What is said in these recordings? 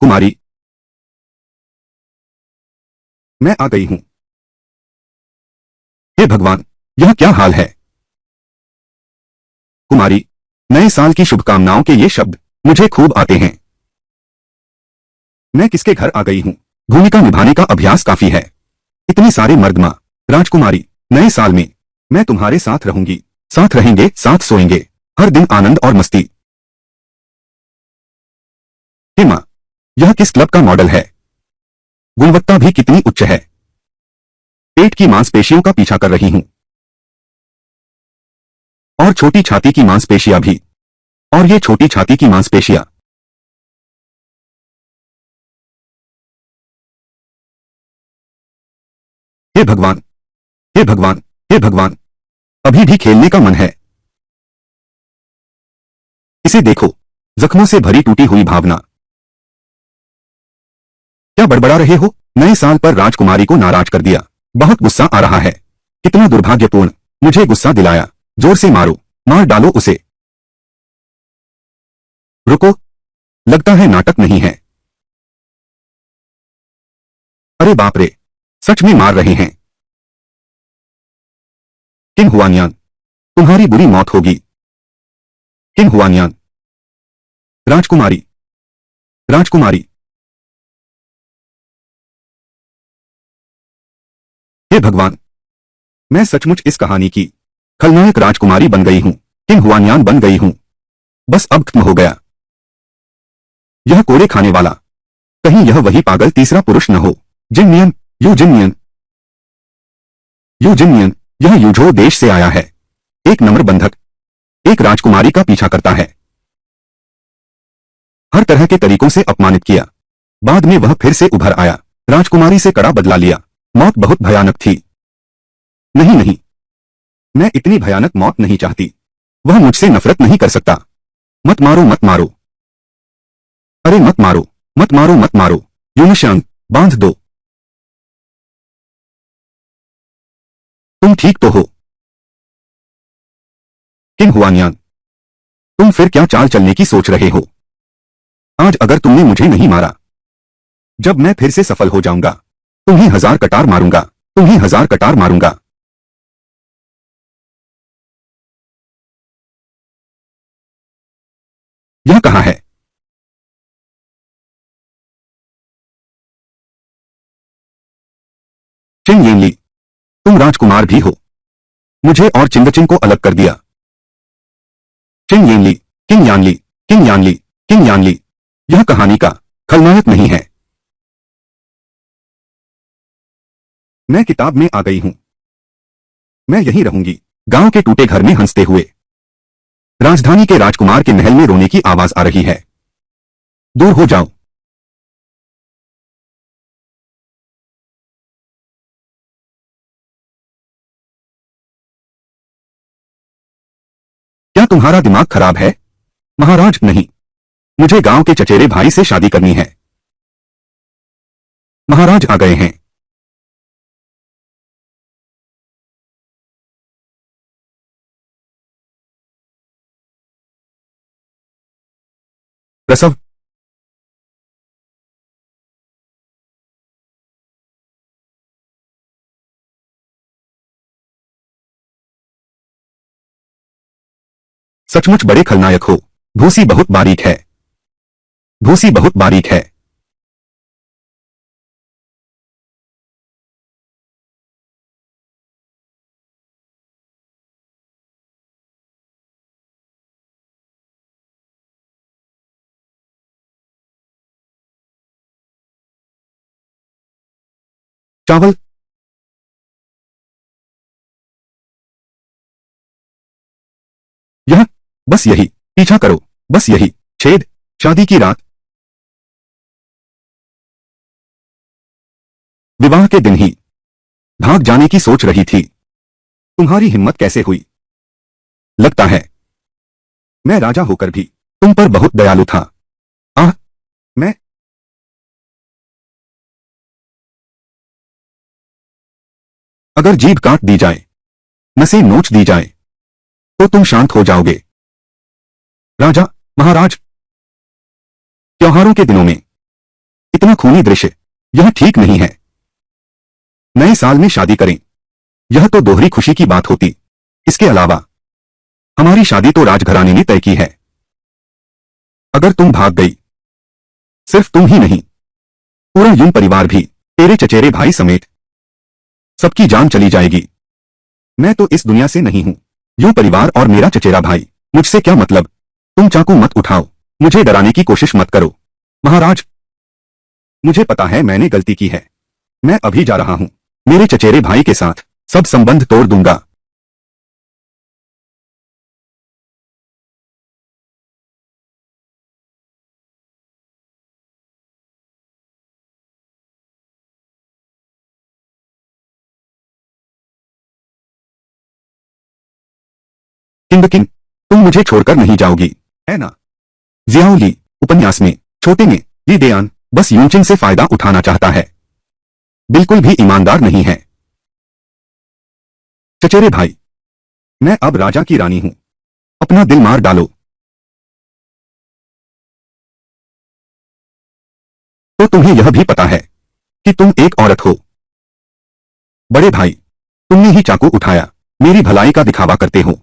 कुमारी, मैं आ गई हूं। हे भगवान, यह क्या हाल है? कुमारी, नए साल की शुभकामनाओं के ये शब्द मुझे खूब आते हैं। मैं किसके घर आ गई हूं? भूमिका निभाने का अभ्यास काफी है। इतने सारे मर्द मां। राजकुमारी, नए साल में मैं तुम्हारे साथ रहूंगी, साथ रहेंगे, साथ सोएंगे, हर दिन आनंद और मस्ती। हे मां, यह किस क्लब का मॉडल है? गुणवत्ता भी कितनी उच्च है। पेट की मांसपेशियों का पीछा कर रही हूं, और छोटी छाती की मांसपेशियां भी, और ये छोटी छाती की मांसपेशियां। हे भगवान, हे भगवान, हे भगवान, अभी भी खेलने का मन है। इसे देखो, जख्मों से भरी टूटी हुई भावना। क्या बड़बड़ा रहे हो? नए साल पर राजकुमारी को नाराज कर दिया। बहुत गुस्सा आ रहा है। कितना दुर्भाग्यपूर्ण। मुझे गुस्सा दिलाया। जोर से मारो, मार डालो उसे। रुको, लगता है नाटक नहीं है। अरे बाप रे, सच में मार रहे हैं। किंग हुआनियान, तुम्हारी बुरी मौत होगी। किंग हुआनियान। राजकुमारी, राजकुमारी। हे भगवान, मैं सचमुच इस कहानी की खलनायक राजकुमारी बन गई हूं, किंग हुआनियान बन गई हूं। बस अब खत्म हो गया। यह कोड़े खाने वाला, कहीं यह वही पागल तीसरा पुरुष न हो। जिननियन, यू जिननियन, यू जिननियन, यह यूझो देश से आया है। एक नम्र बंधक, एक राजकुमारी का पीछा करता है। हर तरह के तरीकों से अपमानित किया। बाद में वह फिर से उभर आया, राजकुमारी से कड़ा बदला लिया। मौत बहुत भयानक थी। नहीं नहीं, मैं इतनी भयानक मौत नहीं चाहती। वह मुझसे नफरत नहीं कर सकता। मत मारो, मत मारो। अरे मत मारो, मत मारो, मत मारो। यूनशांग, बांध दो। तुम ठीक तो हो? किंग हुआनियान, तुम फिर क्या चाल चलने की सोच रहे हो? आज अगर तुमने मुझे नहीं मारा, जब मैं फिर से सफल हो जाऊंगा, तुम्हें 1000 कटार मारूंगा, तुम्हें 1000 कटार मारूंगा। यह कहाँ है? चिंग येनली, तुम राजकुमार भी हो। मुझे और चिंगचिंग को अलग कर दिया। चिंग येनली, किंग यानली, किंग यानली, किंग यानली। यह कहानी का खलनायक नहीं है। मैं किताब में आ गई हूं। मैं यहीं रहूंगी, गांव के टूटे घर में हंसते हुए। राजधानी के राजकुमार के महल में रोने की आवाज आ रही है। दूर हो जाओ। क्या तुम्हारा दिमाग खराब है? महाराज नहीं, मुझे गांव के चचेरे भाई से शादी करनी है। महाराज आ गए हैं। प्रसव। सचमुच बड़े खलनायक हो। भूसी बहुत बारीक है। भूसी बहुत बारीक है। चावल। यह, बस यही, पीछा करो, बस यही। छेद। शादी की रात, विवाह के दिन ही भाग जाने की सोच रही थी। तुम्हारी हिम्मत कैसे हुई? लगता है मैं राजा होकर भी तुम पर बहुत दयालु था। आह, मैं अगर जीभ काट दी जाए, नसें नोच दी जाए, तो तुम शांत हो जाओगे। राजा, महाराज, त्योहारों के दिनों में इतना खूनी दृश्य, यह ठीक नहीं है। नए साल में शादी करें, यह तो दोहरी खुशी की बात होती। इसके अलावा हमारी शादी तो राजघराने ने तय की है। अगर तुम भाग गई, सिर्फ तुम ही नहीं, पूरा यूं परिवार भी, तेरे चचेरे भाई समेत सबकी जान चली जाएगी। मैं तो इस दुनिया से नहीं हूं। यूं परिवार और मेरा चचेरा भाई, मुझसे क्या मतलब? तुम चाकू मत उठाओ, मुझे डराने की कोशिश मत करो। महाराज, मुझे पता है मैंने गलती की है। मैं अभी जा रहा हूं। मेरे चचेरे भाई के साथ सब संबंध तोड़ दूंगा। किंग, तुम मुझे छोड़कर नहीं जाओगी, है ना? जियाउली उपन्यास में छोटे में ली देयान बस यूचिन से फायदा उठाना चाहता है, बिल्कुल भी ईमानदार नहीं है। चचेरे भाई, मैं अब राजा की रानी हूं, अपना दिल मार डालो। तो तुम्हें यह भी पता है कि तुम एक औरत हो। बड़े भाई, तुमने ही चाकू उठाया, मेरी भलाई का दिखावा करते हो।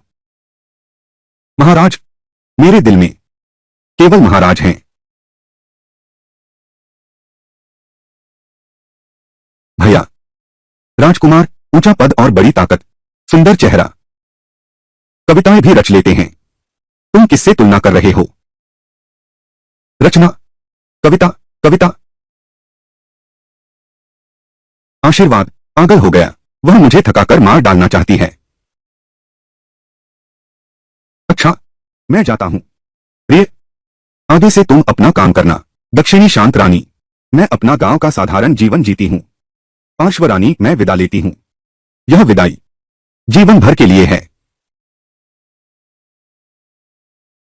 महाराज, मेरे दिल में केवल महाराज हैं। भैया, राजकुमार, ऊंचा पद और बड़ी ताकत, सुंदर चेहरा, कविताएं भी रच लेते हैं। तुम किससे तुलना कर रहे हो? रचना, कविता, कविता। आशीर्वाद, पागल हो गया। वह मुझे थकाकर मार डालना चाहती है। अच्छा, मैं जाता हूं। प्रिय, आगे से तुम अपना काम करना। दक्षिणी शांत रानी, मैं अपना गांव का साधारण जीवन जीती हूं। पार्श्वरानी, मैं विदा लेती हूं। यह विदाई जीवन भर के लिए है।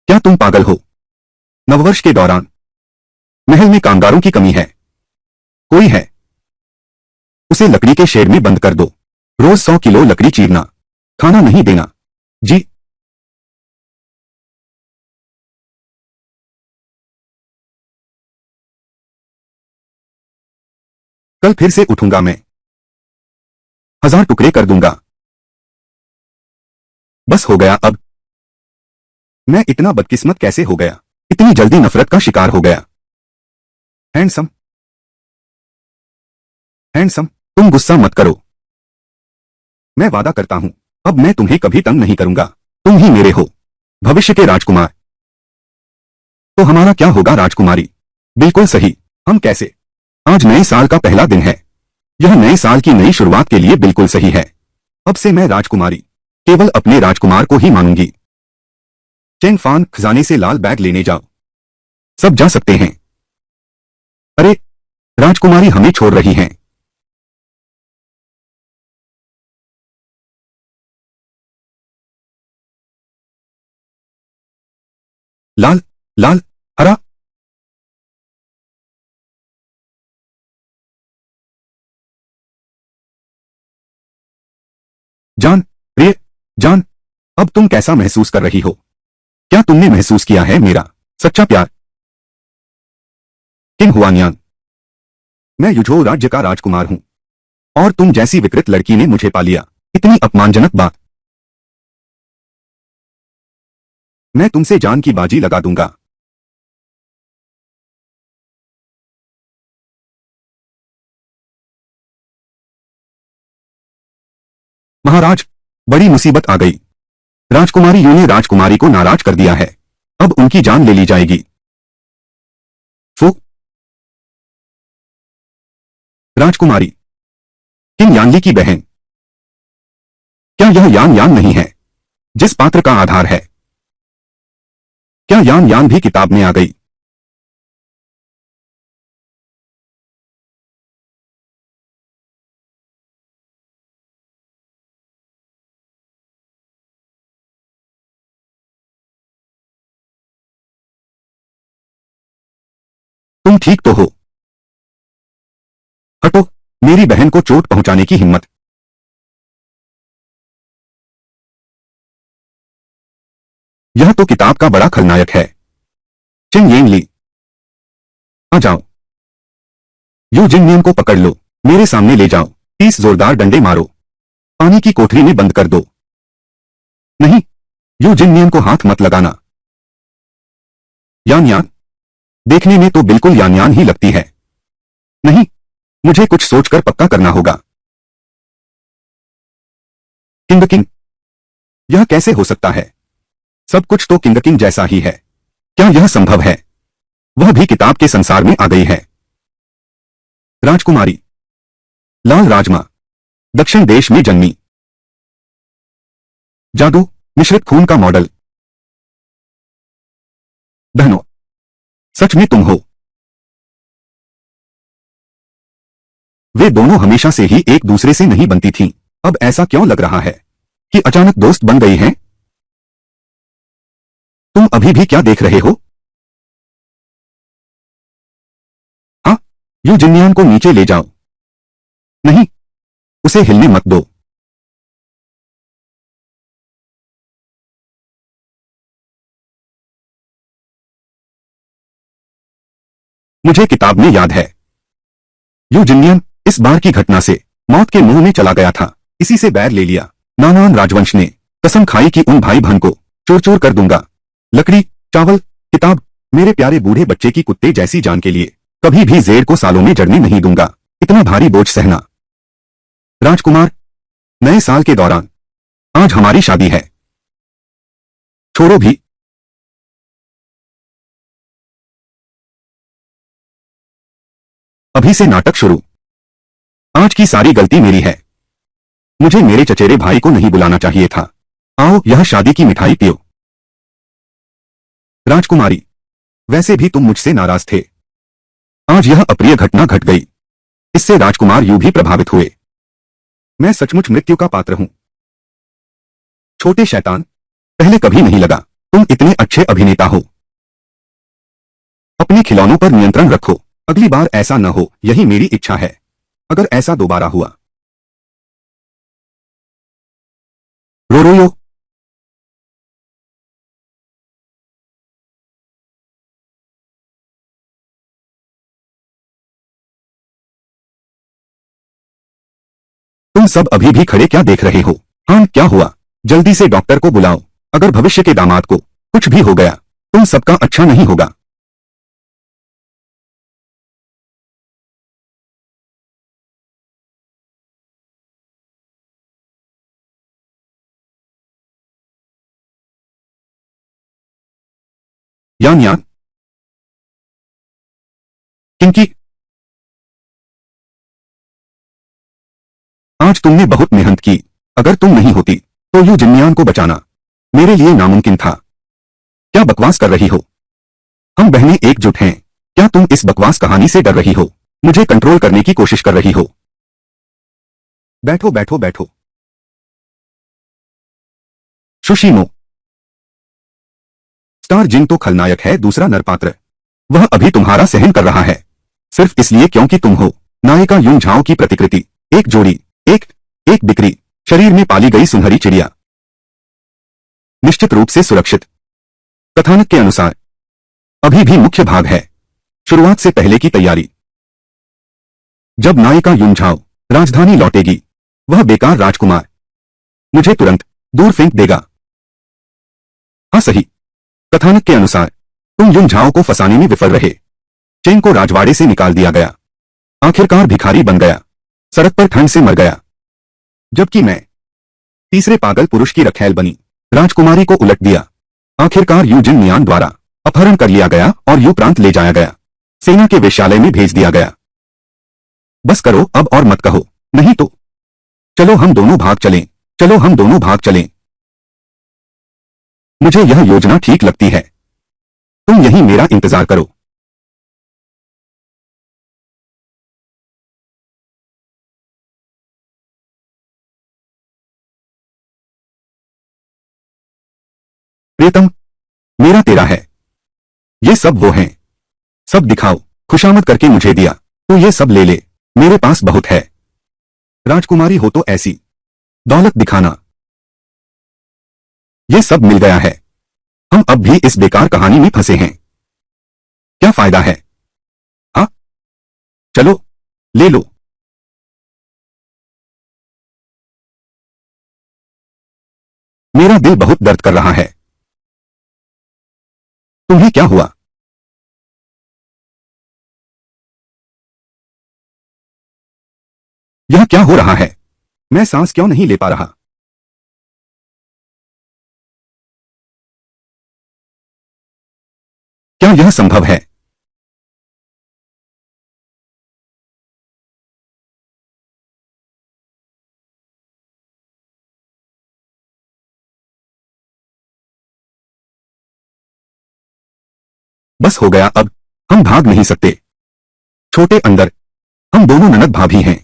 क्या तुम पागल हो? नववर्ष के दौरान महल में कामगारों की कमी है। कोई है? उसे लकड़ी के शेड में बंद कर दो। रोज 100 किलो लकड़ी चीरना, खाना नहीं देना। जी। कल फिर से उठूंगा मैं, 1000 टुकड़े कर दूंगा। बस हो गया अब। मैं इतना बदकिस्मत कैसे हो गया? इतनी जल्दी नफरत का शिकार हो गया। हैंडसम, हैंडसम, तुम गुस्सा मत करो। मैं वादा करता हूं, अब मैं तुम्हें कभी तंग नहीं करूंगा। तुम ही मेरे हो, भविष्य के राजकुमार। तो हमारा क्या होगा राजकुमारी? बिल्कुल सही। हम कैसे? आज नए साल का पहला दिन है। यह नए साल की नई शुरुआत के लिए बिल्कुल सही है। अब से मैं राजकुमारी केवल अपने राजकुमार को ही मानूंगी। चेंग फान, खजाने से लाल बैग लेने जाओ। सब जा सकते हैं। अरे, राजकुमारी हमें छोड़ रही हैं। लाल, लाल, हरा। जान, प्रिय, जान, अब तुम कैसा महसूस कर रही हो? क्या तुमने महसूस किया है मेरा सच्चा प्यार? किंग हुआनियान, मैं युझोउ राज्य का राजकुमार हूं, और तुम जैसी विकृत लड़की ने मुझे पा लिया। इतनी अपमानजनक बात। मैं तुमसे जान की बाजी लगा दूंगा। महाराज, बड़ी मुसीबत आ गई। राजकुमारी यू ने राजकुमारी को नाराज कर दिया है। अब उनकी जान ले ली जाएगी। फू, राजकुमारी, किंग यानली की बहन। क्या यह यान यान नहीं है, जिस पात्र का आधार है? क्या यान यान भी किताब में आ गई? तुम ठीक तो हो? हटो, मेरी बहन को चोट पहुंचाने की हिम्मत। यह तो किताब का बड़ा खलनायक है। चिंग येन ली, आ जाओ। यू जिन्नियन को पकड़ लो, मेरे सामने ले जाओ, 30 जोरदार डंडे मारो, पानी की कोठरी में बंद कर दो। नहीं, यू जिन्नियन को हाथ मत लगाना। यान यान, देखने में तो बिल्कुल यान यान ही लगती है। नहीं, मुझे कुछ सोचकर पक्का करना होगा। किंग किंग, यह कैसे हो सकता है? सब कुछ तो किंग किंग जैसा ही है। क्या यह संभव है? वह भी किताब के संसार में आ गई है। राजकुमारी, लाल राजमा, दक्षिण देश में जन्मी, जादू मिश्रित खून का मॉडल। बहनों, सच में तुम हो? वे दोनों हमेशा से ही एक दूसरे से नहीं बनती थीं। अब ऐसा क्यों लग रहा है कि अचानक दोस्त बन गई हैं? तुम अभी भी क्या देख रहे हो? हाँ, यू जिन्नियान को नीचे ले जाओ। नहीं, उसे हिलने मत दो। मुझे किताब में याद है, यू जिन्नियन इस बार की घटना से मौत के मुंह में चला गया था। इसी से बैर ले लिया। नानान राजवंश ने कसम खाई कि उन भाई बहन को चोर चोर कर दूंगा। लकड़ी, चावल, किताब, मेरे प्यारे बूढ़े बच्चे की कुत्ते जैसी जान के लिए कभी भी जेड़ को सालों में जड़ने नहीं दूंगा। इतना भारी बोझ सहना। राजकुमार, नए साल के दौरान आज हमारी शादी है। छोड़ो भी। अभी से नाटक शुरू। आज की सारी गलती मेरी है। मुझे मेरे चचेरे भाई को नहीं बुलाना चाहिए था। आओ, यह शादी की मिठाई पियो। राजकुमारी, वैसे भी तुम मुझसे नाराज थे। आज यह अप्रिय घटना घट गई। इससे राजकुमार यूं भी प्रभावित हुए। मैं सचमुच मृत्यु का पात्र हूं। छोटे शैतान, पहले कभी नहीं लगा तुम इतने अच्छे अभिनेता हो। अपने खिलौनों पर नियंत्रण रखो। अगली बार ऐसा न हो, यही मेरी इच्छा है। अगर ऐसा दोबारा हुआ, रोरोयो, तुम सब अभी भी खड़े क्या देख रहे हो? हाँ, क्या हुआ? जल्दी से डॉक्टर को बुलाओ। अगर भविष्य के दामाद को कुछ भी हो गया, तुम सबका अच्छा नहीं होगा। यान यान, किंकी, आज तुमने बहुत मेहनत की। अगर तुम नहीं होती तो यू जिन्नियान को बचाना मेरे लिए नामुमकिन था। क्या बकवास कर रही हो? हम बहनें एकजुट हैं। क्या तुम इस बकवास कहानी से डर रही हो? मुझे कंट्रोल करने की कोशिश कर रही हो? बैठो बैठो बैठो। सुशीमो, स्टार जिन तो खलनायक है, दूसरा नरपात्र। वह अभी तुम्हारा सहन कर रहा है, सिर्फ इसलिए क्योंकि तुम हो नायिका यून झाओ की प्रतिकृति। एक जोड़ी, एक एक बिक्री, शरीर में पाली गई सुनहरी चिड़िया, निश्चित रूप से सुरक्षित। कथानक के अनुसार अभी भी मुख्य भाग है, शुरुआत से पहले की तैयारी। जब नायिका यून झाओ राजधानी लौटेगी, वह बेकार राजकुमार मुझे तुरंत दूर फेंक देगा। हाँ सही, कथानक के अनुसार तुम युन झाओ को फंसाने में विफल रहे। चेन को राजवाड़े से निकाल दिया गया, आखिरकार भिखारी बन गया, सड़क पर ठंड से मर गया। जबकि मैं तीसरे पागल पुरुष की रखैल बनी, राजकुमारी को उलट दिया। आखिरकार यू जिन मियान द्वारा अपहरण कर लिया गया और यू प्रांत ले जाया गया, सेना के वेश्यालय में भेज दिया गया। बस करो अब और मत कहो, नहीं तो चलो हम दोनों भाग चलें, चलो हम दोनों भाग चलें। मुझे यह योजना ठीक लगती है। तुम यहीं मेरा इंतजार करो। प्रियतम, मेरा तेरा है। ये सब वो हैं। सब दिखाओ, खुशामद करके मुझे दिया, तू ये सब ले ले, मेरे पास बहुत है। राजकुमारी हो तो ऐसी दौलत दिखाना। ये सब मिल गया है। हम अब भी इस बेकार कहानी में फंसे हैं। क्या फायदा है? हाँ, चलो ले लो। मेरा दिल बहुत दर्द कर रहा है। तुम्हें क्या हुआ? यह क्या हो रहा है? मैं सांस क्यों नहीं ले पा रहा? क्या यह संभव है? बस हो गया अब। हम भाग नहीं सकते। छोटे अंदर, हम दोनों ननद भाभी हैं।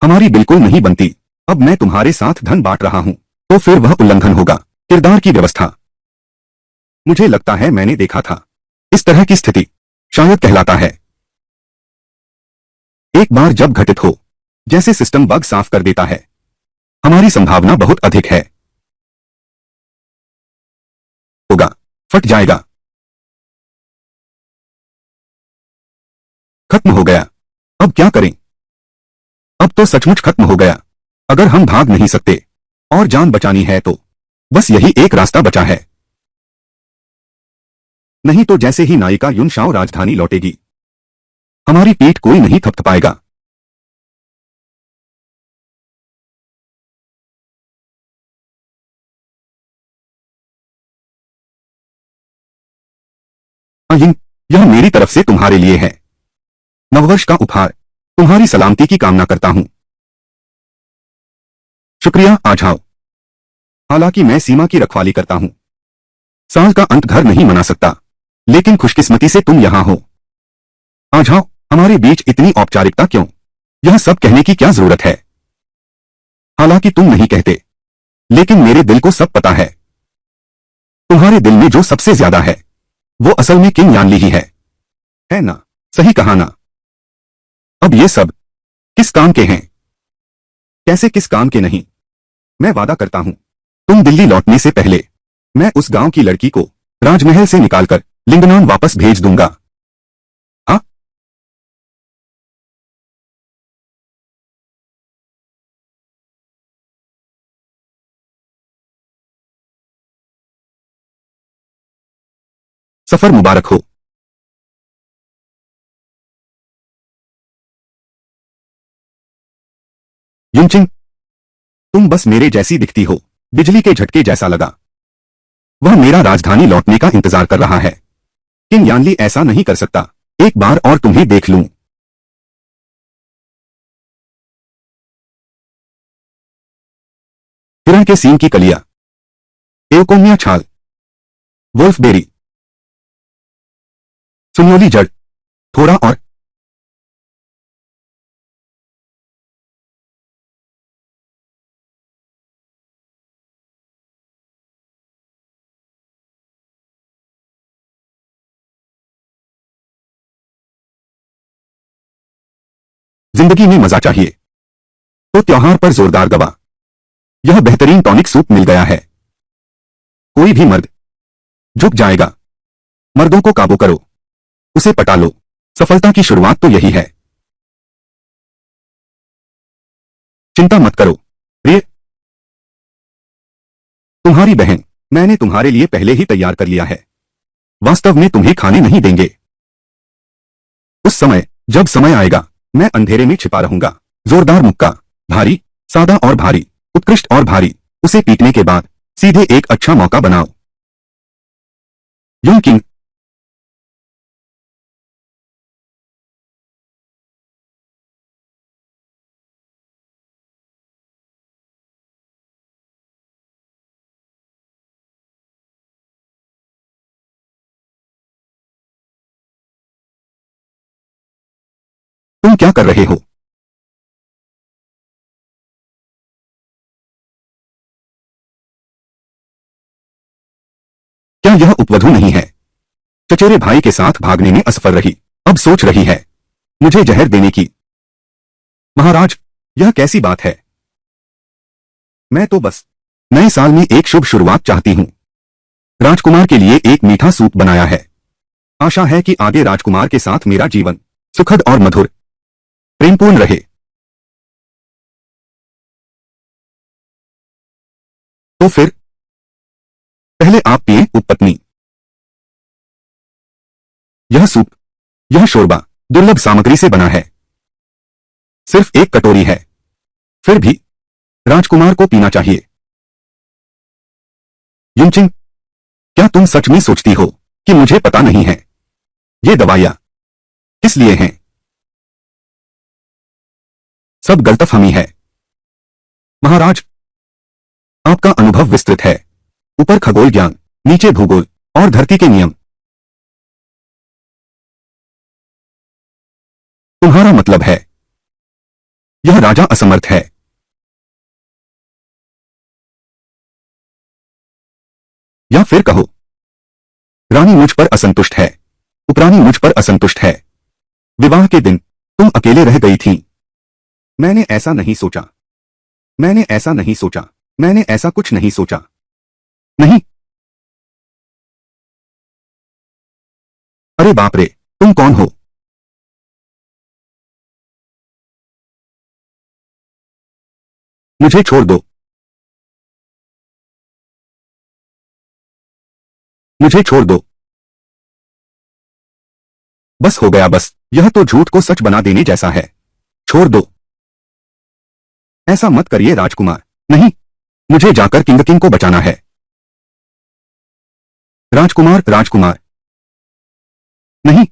हमारी बिल्कुल नहीं बनती। अब मैं तुम्हारे साथ धन बांट रहा हूं, तो फिर वह उल्लंघन होगा। किरदार की व्यवस्था। मुझे लगता है मैंने देखा था। इस तरह की स्थिति शायद कहलाता है एक बार जब घटित हो, जैसे सिस्टम बग साफ कर देता है। हमारी संभावना बहुत अधिक है। होगा, फट जाएगा। खत्म हो गया। अब क्या करें? अब तो सचमुच खत्म हो गया। अगर हम भाग नहीं सकते और जान बचानी है तो बस यही एक रास्ता बचा है। नहीं तो जैसे ही नायिका युन शाओ राजधानी लौटेगी, हमारी पीठ कोई नहीं थपथपाएगा। अयिन, यह मेरी तरफ से तुम्हारे लिए है। नववर्ष का उपहार। तुम्हारी सलामती की कामना करता हूं। शुक्रिया, आ जाओ। हालांकि मैं सीमा की रखवाली करता हूं। साल का अंत घर नहीं मना सकता, लेकिन खुशकिस्मती से तुम यहां हो। आ जाओ। हमारे बीच इतनी औपचारिकता क्यों? यह सब कहने की क्या जरूरत है? हालांकि तुम नहीं कहते, लेकिन मेरे दिल को सब पता है। तुम्हारे दिल में जो सबसे ज्यादा है, वो असल में किंग यानली ही है ना? सही कहा ना? अब ये सब किस काम के हैं? कैसे किस काम के नहीं? मैं वादा करता हूं, तुम दिल्ली लौटने से पहले मैं उस गांव की लड़की को राजमहल से निकालकर लिंगनान वापस भेज दूंगा। हाँ? सफर मुबारक हो। युनचिंग, तुम बस मेरे जैसी दिखती हो। बिजली के झटके जैसा लगा। वह मेरा राजधानी लौटने का इंतजार कर रहा है। किंग यानली ऐसा नहीं कर सकता। एक बार और तुम्हें देख लूं। हिरण के सींग की कलिया, एवकोमिया छाल, वोल्फबेरी, सुनियोली जड़, थोड़ा और। जिंदगी में मजा चाहिए तो त्योहार पर जोरदार दवा। यह बेहतरीन टॉनिक सूप मिल गया है। कोई भी मर्द झुक जाएगा। मर्दों को काबू करो, उसे पटा लो। सफलता की शुरुआत तो यही है। चिंता मत करो प्रिय। तुम्हारी बहन, मैंने तुम्हारे लिए पहले ही तैयार कर लिया है। वास्तव में तुम्हें खाने नहीं देंगे। उस समय, जब समय आएगा, मैं अंधेरे में छिपा रहूंगा। जोरदार मुक्का, भारी, सादा और भारी, उत्कृष्ट और भारी। उसे पीटने के बाद सीधे एक अच्छा मौका बनाओ। युन किंग, तुम क्या कर रहे हो? क्या यह उपवधु नहीं है? चचेरे भाई के साथ भागने में असफल रही, अब सोच रही है मुझे जहर देने की। महाराज, यह कैसी बात है? मैं तो बस नए साल में एक शुभ शुरुआत चाहती हूँ। राजकुमार के लिए एक मीठा सूप बनाया है। आशा है कि आगे राजकुमार के साथ मेरा जीवन सुखद और मधुर प्रेमपूर्ण रहे। तो फिर पहले आप पिए उपपत्नी। यह सूप, यह शोरबा दुर्लभ सामग्री से बना है। सिर्फ एक कटोरी है, फिर भी राजकुमार को पीना चाहिए। युनचिंग, क्या तुम सच में सोचती हो कि मुझे पता नहीं है ये दवाइयां किस लिए हैं? सब गलतफहमी है। महाराज, आपका अनुभव विस्तृत है। ऊपर खगोल ज्ञान, नीचे भूगोल और धरती के नियम। तुम्हारा मतलब है यह राजा असमर्थ है? या फिर कहो, रानी मुझ पर असंतुष्ट है, उपरानी मुझ पर असंतुष्ट है। विवाह के दिन तुम अकेले रह गई थी। मैंने ऐसा नहीं सोचा। मैंने ऐसा नहीं सोचा। मैंने ऐसा कुछ नहीं सोचा। नहीं। अरे बाप रे, तुम कौन हो? मुझे छोड़ दो। मुझे छोड़ दो। बस हो गया बस, यह तो झूठ को सच बना देने जैसा है। छोड़ दो। ऐसा मत करिए राजकुमार। नहीं, मुझे जाकर किंग को बचाना है। राजकुमार, राजकुमार। नहीं।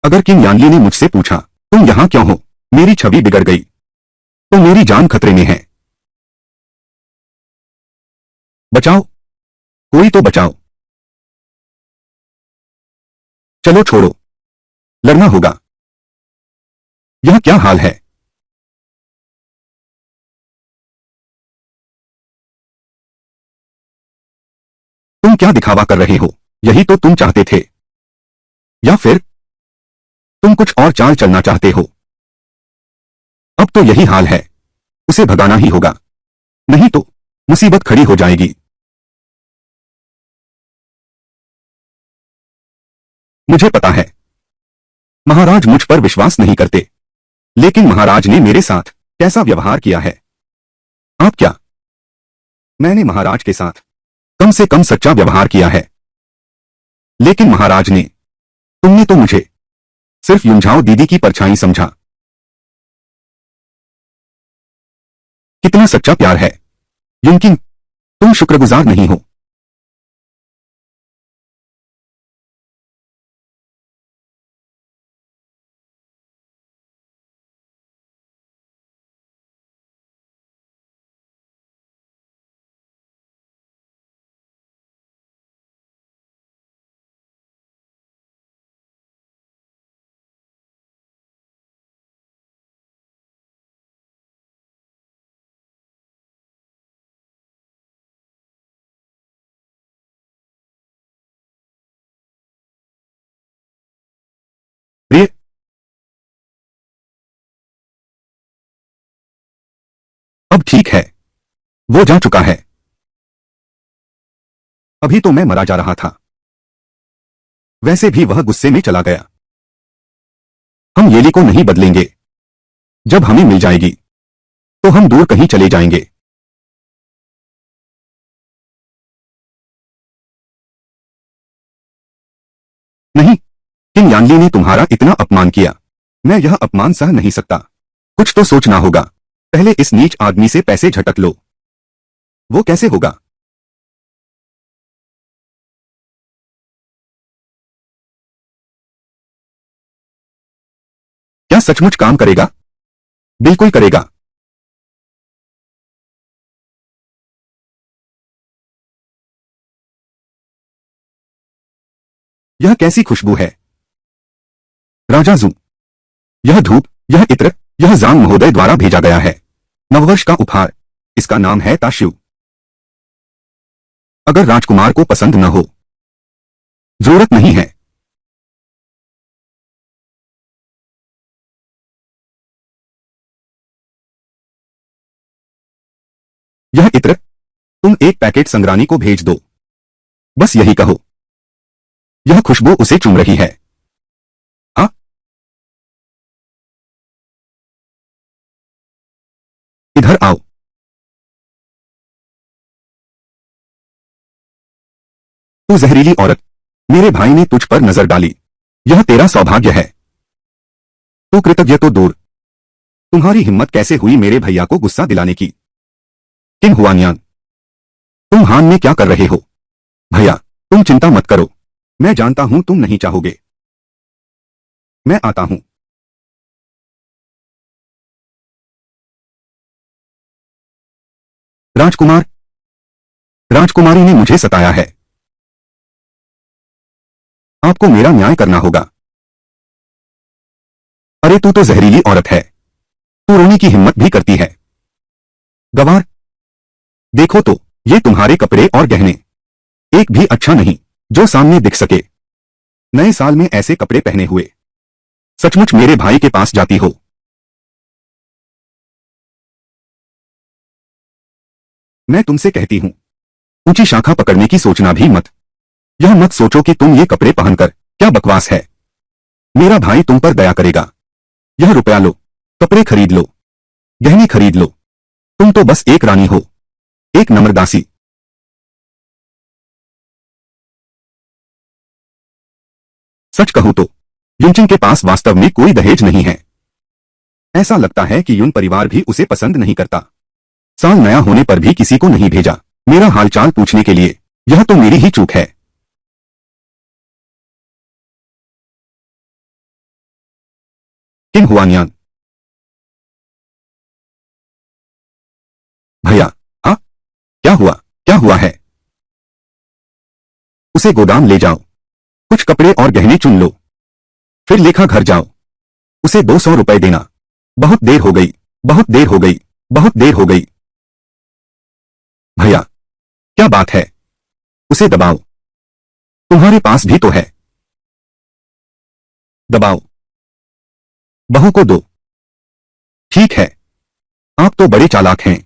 अगर किंग यानली ने मुझसे पूछा तुम यहां क्यों हो, मेरी छवि बिगड़ गई, तो मेरी जान खतरे में है। बचाओ, कोई तो बचाओ। चलो छोड़ो, लड़ना होगा। यह क्या हाल है? तुम क्या दिखावा कर रहे हो? यही तो तुम चाहते थे। या फिर तुम कुछ और चाल चलना चाहते हो? अब तो यही हाल है, उसे भगाना ही होगा, नहीं तो मुसीबत खड़ी हो जाएगी। मुझे पता है महाराज मुझ पर विश्वास नहीं करते, लेकिन महाराज ने मेरे साथ कैसा व्यवहार किया है? आप क्या? मैंने महाराज के साथ कम से कम सच्चा व्यवहार किया है, लेकिन महाराज ने, तुमने तो मुझे सिर्फ युनझाओ दीदी की परछाई समझा। कितना सच्चा प्यार है युनकिंग, तुम शुक्रगुजार नहीं हो। प्रिय, अब ठीक है, वो जा चुका है। अभी तो मैं मरा जा रहा था। वैसे भी वह गुस्से में चला गया। हम येली को नहीं बदलेंगे। जब हमें मिल जाएगी तो हम दूर कहीं चले जाएंगे। नहीं, किंग यानली ने तुम्हारा इतना अपमान किया, मैं यह अपमान सह नहीं सकता। कुछ तो सोचना होगा। पहले इस नीच आदमी से पैसे झटक लो। वो कैसे होगा? क्या सचमुच काम करेगा? बिल्कुल करेगा। यह कैसी खुशबू है? राजा जू, यह धूप, यह इत्र, यह जांग महोदय द्वारा भेजा गया है। नववर्ष का उपहार। इसका नाम है ताशु। अगर राजकुमार को पसंद न हो, जरूरत नहीं है। यह इत्र, तुम एक पैकेट संग्रानी को भेज दो। बस यही कहो। यह खुशबू उसे चूम रही है। हाँ। इधर आओ। तू जहरीली औरत, मेरे भाई ने तुझ पर नजर डाली, यह तेरा सौभाग्य है। तू कृतज्ञ तो दूर, तुम्हारी हिम्मत कैसे हुई मेरे भैया को गुस्सा दिलाने की। किंग हुआनियान, तुम हान में क्या कर रहे हो? भैया, तुम चिंता मत करो, मैं जानता हूं तुम नहीं चाहोगे। मैं आता हूं। राजकुमार, राजकुमारी ने मुझे सताया है। आपको मेरा न्याय करना होगा। अरे तू तो जहरीली औरत है, तू रोने की हिम्मत भी करती है। गवार, देखो तो, ये तुम्हारे कपड़े और गहने, एक भी अच्छा नहीं जो सामने दिख सके। नए साल में ऐसे कपड़े पहने हुए सचमुच मेरे भाई के पास जाती हो? मैं तुमसे कहती हूं, ऊंची शाखा पकड़ने की सोचना भी मत। यह मत सोचो कि तुम ये कपड़े पहनकर क्या बकवास है। मेरा भाई तुम पर दया करेगा। यह रुपया लो, कपड़े खरीद लो, गहने खरीद लो। तुम तो बस एक रानी हो, एक नम्र दासी। सच कहूं तो युनचिंग के पास वास्तव में कोई दहेज नहीं है। ऐसा लगता है कि युन परिवार भी उसे पसंद नहीं करता। साल नया होने पर भी किसी को नहीं भेजा मेरा हालचाल पूछने के लिए। यह तो मेरी ही चूक है। किंग हुआनियान, भैया, हाँ, क्या हुआ है? उसे गोदाम ले जाओ, कुछ कपड़े और गहने चुन लो, फिर लेखा घर जाओ। उसे 200 रुपए देना। बहुत देर हो गई, बहुत देर हो गई, बहुत देर हो गई। भैया, क्या बात है? उसे दबाओ, तुम्हारे पास भी तो है। दबाओ, बहू को दो। ठीक है, आप तो बड़े चालाक हैं।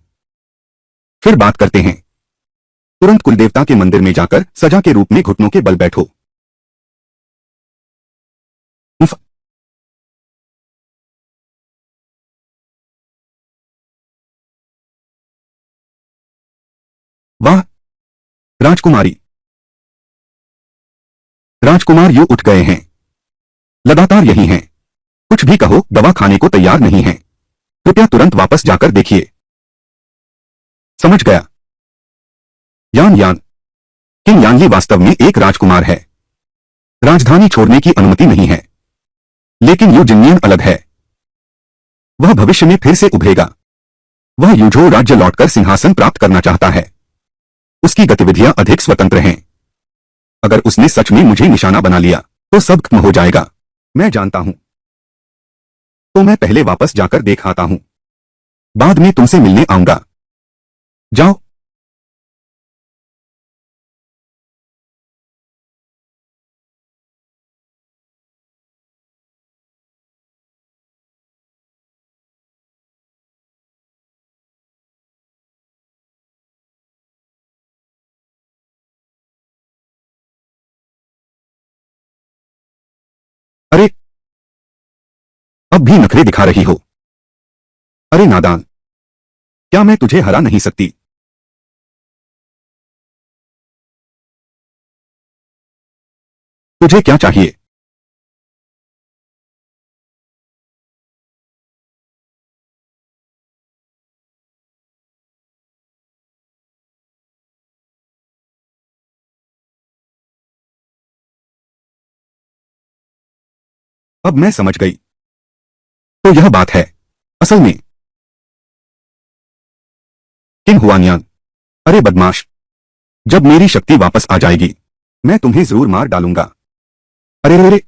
फिर बात करते हैं। तुरंत कुलदेवता के मंदिर में जाकर सजा के रूप में घुटनों के बल बैठो। उफ, वाह, राजकुमारी, राजकुमार यूं उठ गए हैं। लगातार यही हैं। कुछ भी कहो, दवा खाने को तैयार नहीं है। कृपया तुरंत वापस जाकर देखिए। समझ गया। यान यान, किंग यानली वास्तव में एक राजकुमार है। राजधानी छोड़ने की अनुमति नहीं है, लेकिन यू जिन्नियन अलग है। वह भविष्य में फिर से उभरेगा। वह यूझो राज्य लौटकर सिंहासन प्राप्त करना चाहता है। उसकी गतिविधियां अधिक स्वतंत्र हैं। अगर उसने सच में मुझे निशाना बना लिया तो सब खत्म हो जाएगा। मैं जानता हूं। तो मैं पहले वापस जाकर देख आता हूं, बाद में तुमसे मिलने आऊंगा। जाओ। अरे, अब भी नखरे दिखा रही हो? अरे नादान, क्या मैं तुझे हरा नहीं सकती? तुझे क्या चाहिए? अब मैं समझ गई। तो यह बात है असल में। किंग हुआनियान, अरे बदमाश, जब मेरी शक्ति वापस आ जाएगी मैं तुम्हें जरूर मार डालूंगा। अरे अरे,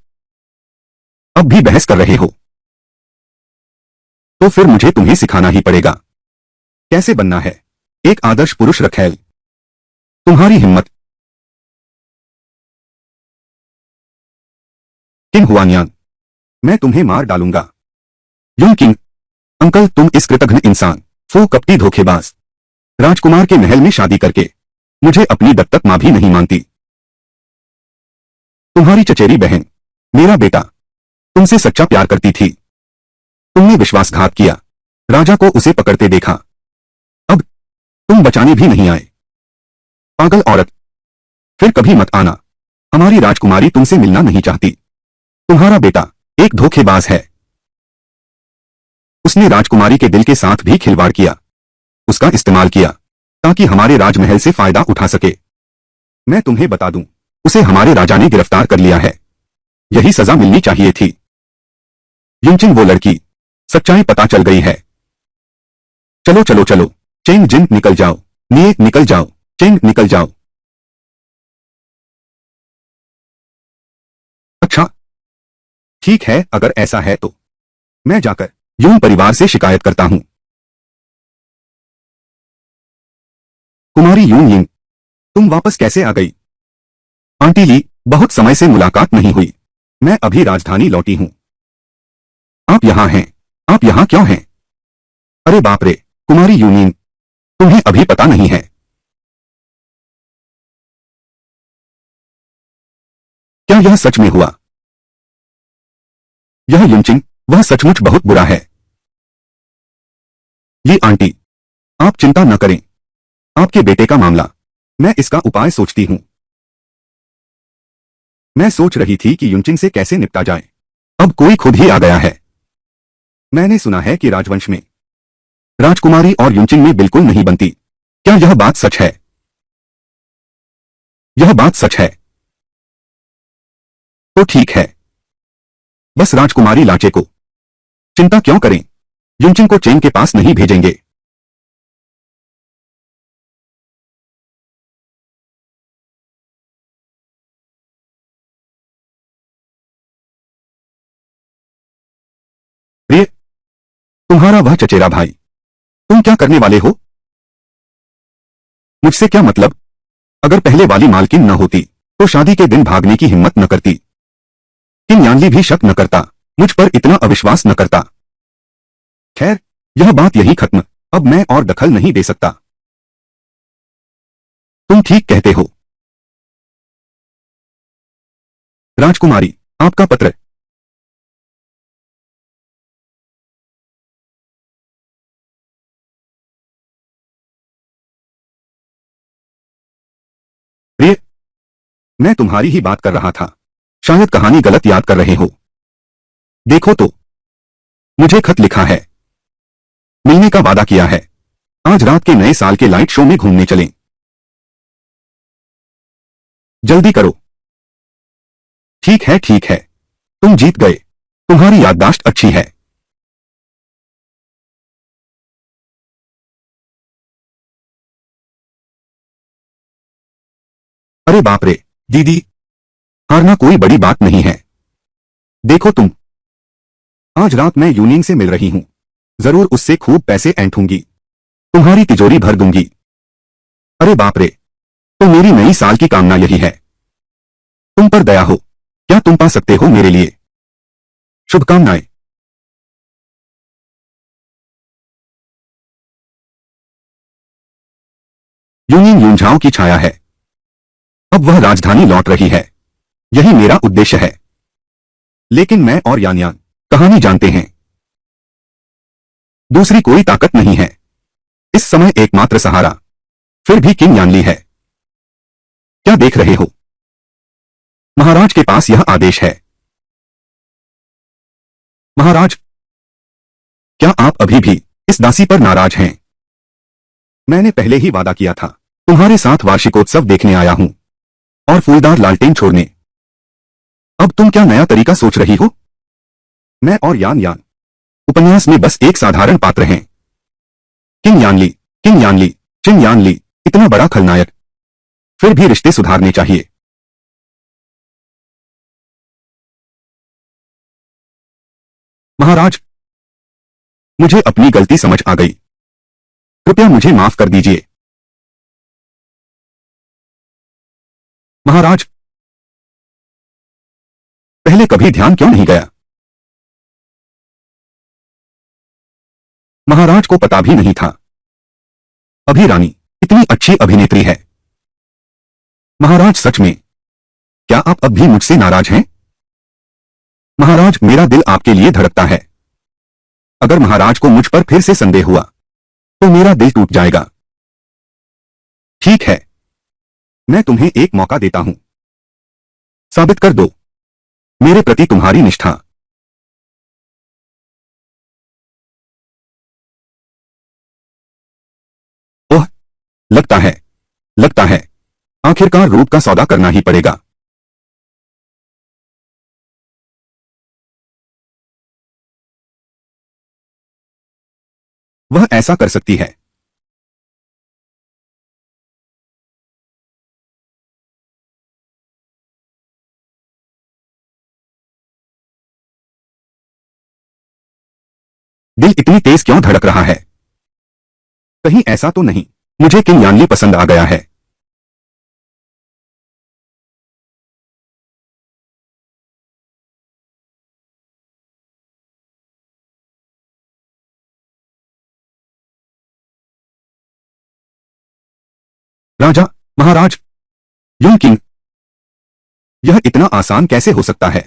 अब भी बहस कर रहे हो? तो फिर मुझे तुम्हें सिखाना ही पड़ेगा कैसे बनना है एक आदर्श पुरुष रखैल। तुम्हारी हिम्मत। किंग हुआनियान, मैं तुम्हें मार डालूंगा। युन किंग, अंकल तुम इस कृतघ्न इंसान, फू कपटी धोखेबाज, राजकुमार के महल में शादी करके मुझे अपनी दत्तक मां भी नहीं मानती। तुम्हारी चचेरी बहन, मेरा बेटा, तुमसे सच्चा प्यार करती थी। तुमने विश्वासघात किया, राजा को उसे पकड़ते देखा, तुम बचाने भी नहीं आए। पागल औरत, फिर कभी मत आना। हमारी राजकुमारी तुमसे मिलना नहीं चाहती। तुम्हारा बेटा एक धोखेबाज है। उसने राजकुमारी के दिल के साथ भी खिलवाड़ किया, उसका इस्तेमाल किया ताकि हमारे राजमहल से फायदा उठा सके। मैं तुम्हें बता दूं, उसे हमारे राजा ने गिरफ्तार कर लिया है। यही सजा मिलनी चाहिए थी। युनचिन वो लड़की, सच्चाई पता चल गई है। चलो चलो चलो, चेंग जिन निकल जाओ, निये निकल जाओ, चेंग निकल जाओ। अच्छा ठीक है, अगर ऐसा है तो मैं जाकर यून परिवार से शिकायत करता हूं। कुमारी यून यिंग, तुम वापस कैसे आ गई? आंटी ली, बहुत समय से मुलाकात नहीं हुई। मैं अभी राजधानी लौटी हूं। आप यहां हैं? आप यहां क्यों हैं? अरे बाप रे, कुमारी यूनियन, तुम्हें अभी पता नहीं है। क्या यह सच में हुआ? यह युनचिंग, वह सचमुच बहुत बुरा है। ये आंटी, आप चिंता न करें। आपके बेटे का मामला, मैं इसका उपाय सोचती हूं। मैं सोच रही थी कि युनचिंग से कैसे निपटा जाए। अब कोई खुद ही आ गया है। मैंने सुना है कि राजवंश में राजकुमारी और युनचिंग में बिल्कुल नहीं बनती। क्या यह बात सच है? यह बात सच है तो ठीक है। बस राजकुमारी लाचे को चिंता क्यों करें? युनचिंग को चेंग के पास नहीं भेजेंगे। रे, तुम्हारा वह चचेरा भाई, तुम क्या करने वाले हो? मुझसे क्या मतलब? अगर पहले वाली मालकिन न होती तो शादी के दिन भागने की हिम्मत न करती। किन यानली भी शक न करता, मुझ पर इतना अविश्वास न करता। खैर, यह बात यही खत्म। अब मैं और दखल नहीं दे सकता। तुम ठीक कहते हो। राजकुमारी, आपका पत्र। रे, मैं तुम्हारी ही बात कर रहा था। शायद कहानी गलत याद कर रहे हो। देखो तो, मुझे खत लिखा है। मिलने का वादा किया है। आज रात के नए साल के लाइट शो में घूमने चलें। जल्दी करो। ठीक है ठीक है, तुम जीत गए। तुम्हारी याददाश्त अच्छी है। अरे बाप रे, दीदी, हारना कोई बड़ी बात नहीं है। देखो तुम, आज रात मैं यूनियन से मिल रही हूं। जरूर उससे खूब पैसे ऐंठूंगी। तुम्हारी तिजोरी भर दूंगी। अरे बाप रे, तो मेरी नई साल की कामना यही है। तुम पर दया हो, क्या तुम पा सकते हो मेरे लिए? शुभकामनाएं। यूनियन यूंझाओं की छाया है। अब वह राजधानी लौट रही है। यही मेरा उद्देश्य है। लेकिन मैं और यान यान कहानी जानते हैं। दूसरी कोई ताकत नहीं है। इस समय एकमात्र सहारा फिर भी किंग यानली है। क्या देख रहे हो? महाराज के पास यह आदेश है। महाराज, क्या आप अभी भी इस दासी पर नाराज हैं? मैंने पहले ही वादा किया था। तुम्हारे साथ वार्षिकोत्सव देखने आया हूं और फूलदार लालटेन छोड़ने। अब तुम क्या नया तरीका सोच रही हो? मैं और यान यान उपन्यास में बस एक साधारण पात्र हैं। किंग यानली, किंग यानली, चिंग यानली, इतना बड़ा खलनायक। फिर भी रिश्ते सुधारने चाहिए। महाराज, मुझे अपनी गलती समझ आ गई। कृपया मुझे माफ कर दीजिए। महाराज, पहले कभी ध्यान क्यों नहीं गया? महाराज को पता भी नहीं था। अभी रानी इतनी अच्छी अभिनेत्री है। महाराज, सच में क्या आप अब भी मुझसे नाराज हैं? महाराज, मेरा दिल आपके लिए धड़कता है। अगर महाराज को मुझ पर फिर से संदेह हुआ तो मेरा दिल टूट जाएगा। ठीक है, मैं तुम्हें एक मौका देता हूं। साबित कर दो मेरे प्रति तुम्हारी निष्ठा। ओह, लगता है आखिरकार रूप का सौदा करना ही पड़ेगा। वह ऐसा कर सकती है। दिल इतनी तेज क्यों धड़क रहा है? कहीं ऐसा तो नहीं मुझे किंग यानली पसंद आ गया है? राजा, महाराज, युंग किंग, यह इतना आसान कैसे हो सकता है?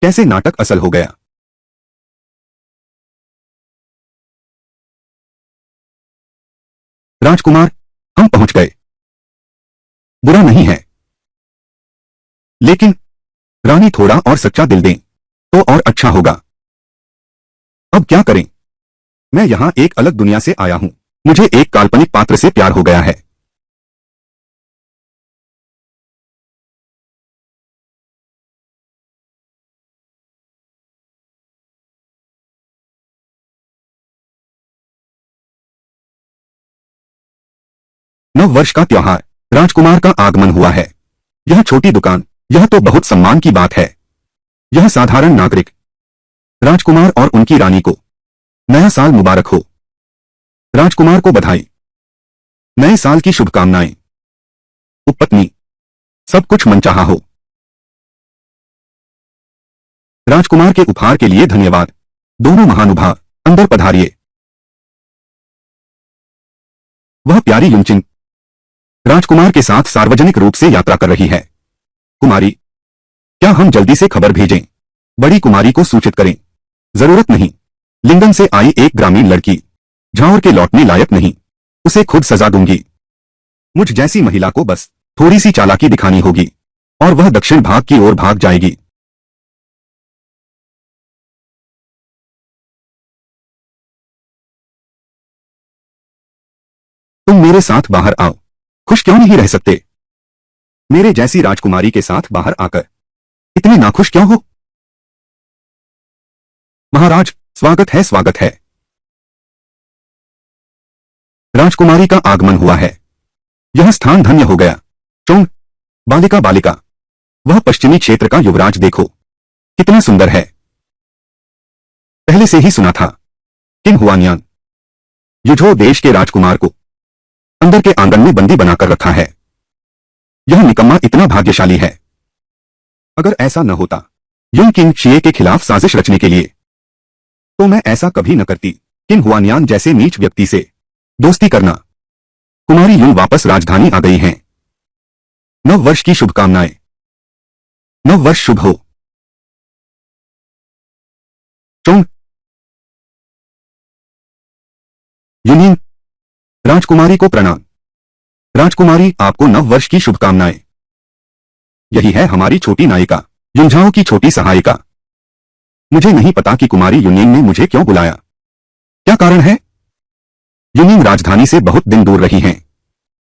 कैसे नाटक असल हो गया? राजकुमार, हम पहुंच गए। बुरा नहीं है, लेकिन रानी थोड़ा और सच्चा दिल दें तो और अच्छा होगा। अब क्या करें? मैं यहां एक अलग दुनिया से आया हूं। मुझे एक काल्पनिक पात्र से प्यार हो गया है। नव वर्ष का त्योहार, राजकुमार का आगमन हुआ है। यह छोटी दुकान, यह तो बहुत सम्मान की बात है। यह साधारण नागरिक, राजकुमार और उनकी रानी को नया साल मुबारक हो। राजकुमार को बधाई, नए साल की शुभकामनाएं। उपपत्नी, सब कुछ मनचाहा हो। राजकुमार के उपहार के लिए धन्यवाद। दोनों महानुभाव अंदर पधारिए। वह प्यारी युनचिन राजकुमार के साथ सार्वजनिक रूप से यात्रा कर रही है। कुमारी, क्या हम जल्दी से खबर भेजें? बड़ी कुमारी को सूचित करें। जरूरत नहीं, लिंगन से आई एक ग्रामीण लड़की झांवर के लौटने लायक नहीं, उसे खुद सजा दूंगी। मुझ जैसी महिला को बस थोड़ी सी चालाकी दिखानी होगी और वह दक्षिण भाग की ओर भाग जाएगी। तुम मेरे साथ बाहर आओ। खुश क्यों नहीं रह सकते? मेरे जैसी राजकुमारी के साथ बाहर आकर इतने नाखुश क्यों हो? महाराज, स्वागत है, स्वागत है। राजकुमारी का आगमन हुआ है। यह स्थान धन्य हो गया। चोंग, बालिका बालिका, वह पश्चिमी क्षेत्र का युवराज देखो, कितना सुंदर है। पहले से ही सुना था, किंग हुआनियान युझो देश के राजकुमार को अंदर के आंगन में बंदी बनाकर रखा है। यह निकम्मा इतना भाग्यशाली है। अगर ऐसा न होता, युंग किंग शिए के खिलाफ साजिश रचने के लिए, तो मैं ऐसा कभी न करती। किंग हुआनियान जैसे नीच व्यक्ति से दोस्ती करना। कुमारी युंग वापस राजधानी आ गई हैं। नव वर्ष की शुभकामनाएं। नव वर्ष शुभ हो। चोंग, यूनियन, राजकुमारी को प्रणाम। राजकुमारी, आपको नव वर्ष की शुभकामनाएं। यही है हमारी छोटी नायिका, युंझाओ की छोटी सहायिका। मुझे नहीं पता कि कुमारी यूनियन ने मुझे क्यों बुलाया। क्या कारण है? यूनियन राजधानी से बहुत दिन दूर रही हैं।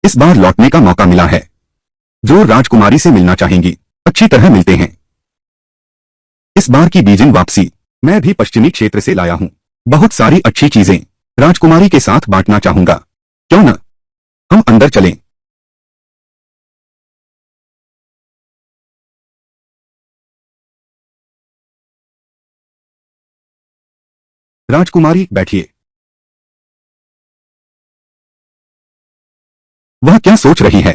इस बार लौटने का मौका मिला है। जो राजकुमारी से मिलना चाहेंगी, अच्छी तरह मिलते हैं। इस बार की बीजिंग वापसी, मैं भी पश्चिमी क्षेत्र से लाया हूं। बहुत सारी अच्छी चीजें राजकुमारी के साथ बांटना चाहूंगा। क्यों न हम अंदर चलें? राजकुमारी, बैठिए। वह क्या सोच रही है?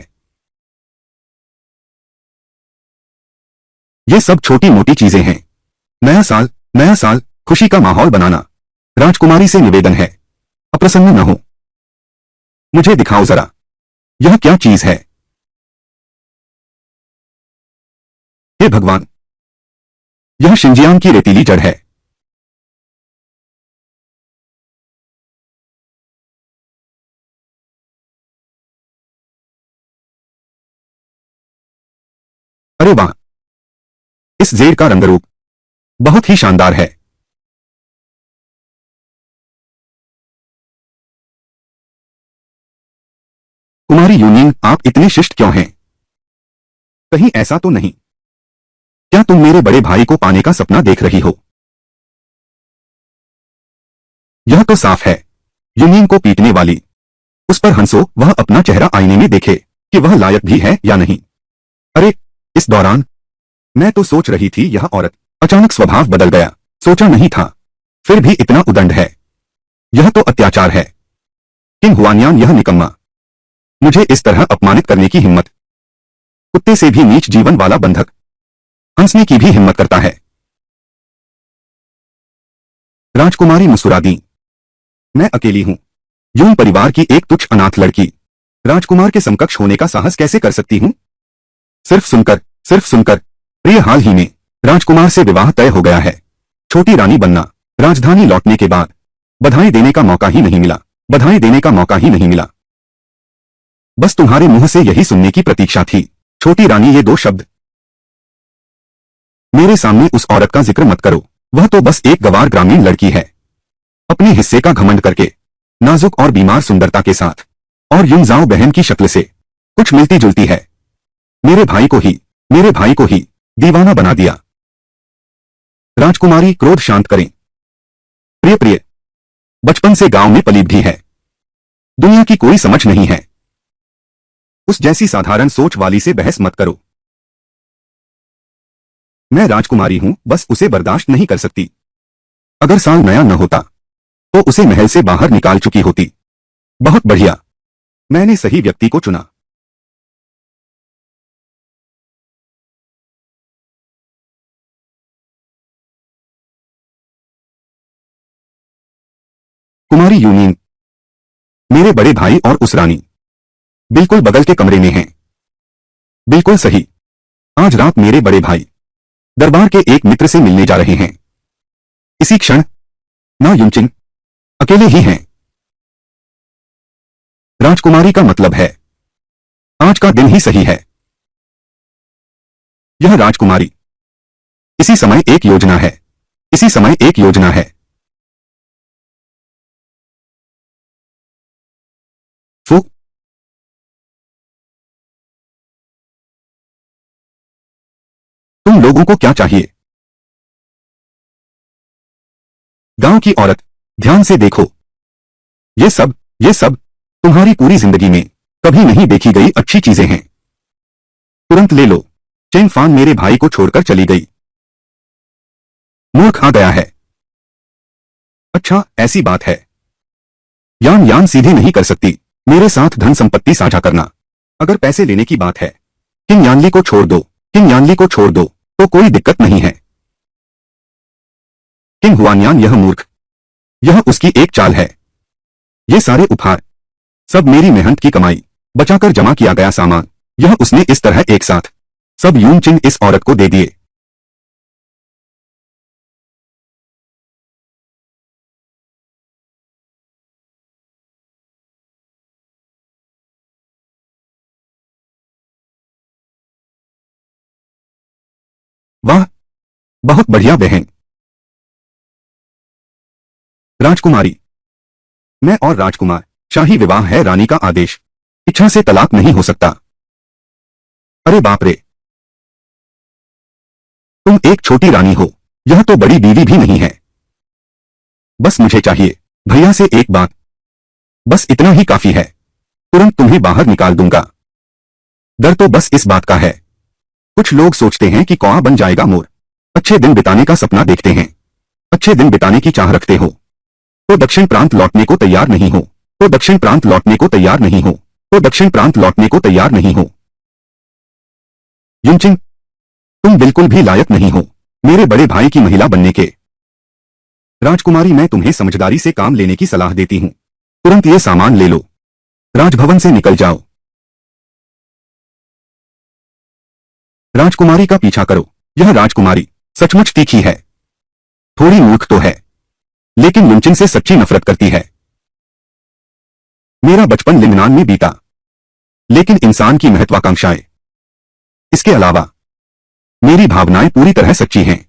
ये सब छोटी मोटी चीजें हैं। नया साल, खुशी का माहौल बनाना। राजकुमारी से निवेदन है, अप्रसन्न न हो। मुझे दिखाओ जरा, यह क्या चीज है? हे भगवान, यह शिंजियांग की रेतीली जड़ है। अरे वाह, इस जेड का रंगरूप बहुत ही शानदार है। कुमारी यूनिंग, आप इतने शिष्ट क्यों हैं? कहीं ऐसा तो नहीं क्या तुम मेरे बड़े भाई को पाने का सपना देख रही हो? यह तो साफ है, यूनियन को पीटने वाली। उस पर हंसो, वह अपना चेहरा आईने में देखे कि वह लायक भी है या नहीं। अरे, इस दौरान मैं तो सोच रही थी यह औरत अचानक स्वभाव बदल गया। सोचा नहीं था, फिर भी इतना उदंड है। यह तो अत्याचार है। किंग हुआनियान, यह निकम्मा मुझे इस तरह अपमानित करने की हिम्मत। कुत्ते से भी नीच जीवन वाला बंधक हंसने की भी हिम्मत करता है। राजकुमारी मुस्कुरा दी। मैं अकेली हूं, यूं परिवार की एक तुच्छ अनाथ लड़की राजकुमार के समकक्ष होने का साहस कैसे कर सकती हूं? सिर्फ सुनकर प्रिय, हाल ही में राजकुमार से विवाह तय हो गया है। छोटी रानी बनना। राजधानी लौटने के बाद बधाई देने का मौका ही नहीं मिला। बधाई देने का मौका ही नहीं मिला। बस तुम्हारे मुंह से यही सुनने की प्रतीक्षा थी। छोटी रानी, ये दो शब्द मेरे सामने उस औरत का जिक्र मत करो। वह तो बस एक गंवार ग्रामीण लड़की है, अपने हिस्से का घमंड करके, नाजुक और बीमार सुंदरता के साथ, और युनजाओ बहन की शक्ल से कुछ मिलती जुलती है। मेरे भाई को ही दीवाना बना दिया। राजकुमारी, क्रोध शांत करें। प्रिय, बचपन से गांव में पली भी है, दुनिया की कोई समझ नहीं है। उस जैसी साधारण सोच वाली से बहस मत करो। मैं राजकुमारी हूं, बस उसे बर्दाश्त नहीं कर सकती। अगर साल नया न होता तो उसे महल से बाहर निकाल चुकी होती। बहुत बढ़िया, मैंने सही व्यक्ति को चुना। कुमारी यूनियन, मेरे बड़े भाई और उस रानी बिल्कुल बगल के कमरे में हैं। बिल्कुल सही। आज रात मेरे बड़े भाई दरबार के एक मित्र से मिलने जा रहे हैं। इसी क्षण। ना युनचिन अकेले ही हैं। राजकुमारी का मतलब है आज का दिन ही सही है। यह राजकुमारी, इसी समय एक योजना है। इसी समय एक योजना है। फू, तुम लोगों को क्या चाहिए? गांव की औरत, ध्यान से देखो। ये सब तुम्हारी पूरी जिंदगी में कभी नहीं देखी गई अच्छी चीजें हैं। तुरंत ले लो। चेंग फान मेरे भाई को छोड़कर चली गई। मूर्ख आ गया है। अच्छा, ऐसी बात है। यान यान सीधे नहीं कर सकती मेरे साथ धन संपत्ति साझा करना। अगर पैसे लेने की बात है, किंग यानली को छोड़ दो। किंग यानली को छोड़ दो तो कोई दिक्कत नहीं है। किंग हुआनियान, यह मूर्ख, यह उसकी एक चाल है। ये सारे उपहार सब मेरी मेहनत की कमाई, बचाकर जमा किया गया सामान, यह उसने इस तरह एक साथ सब यूनचिन इस औरत को दे दिए। वाह, बहुत बढ़िया बहन। राजकुमारी, मैं और राजकुमार, शाही विवाह है, रानी का आदेश। इच्छा से तलाक नहीं हो सकता। अरे बाप रे, तुम एक छोटी रानी हो, यह तो बड़ी बीवी भी नहीं है। बस मुझे चाहिए भैया से एक बात, बस इतना ही काफी है। तुरंत तुम्हें बाहर निकाल दूंगा। डर तो बस इस बात का है, कुछ लोग सोचते हैं कि कौआ बन जाएगा मोर। अच्छे दिन बिताने का सपना देखते हैं, अच्छे दिन बिताने की चाह रखते हो, तो दक्षिण प्रांत लौटने को तैयार नहीं हो। तो दक्षिण प्रांत लौटने को तैयार नहीं हो। तो दक्षिण प्रांत लौटने को तैयार नहीं हो। युनचिन, तुम बिल्कुल भी लायक नहीं हो मेरे बड़े भाई की महिला बनने के। राजकुमारी, मैं तुम्हें समझदारी से काम लेने की सलाह देती हूं। तुरंत ये सामान ले लो, राजभवन से निकल जाओ। राजकुमारी का पीछा करो। यह राजकुमारी सचमुच तीखी है। थोड़ी मूर्ख तो है, लेकिन युनचिन से सच्ची नफरत करती है। मेरा बचपन लिंगनान में बीता, लेकिन इंसान की महत्वाकांक्षाएं, इसके अलावा मेरी भावनाएं पूरी तरह सच्ची हैं।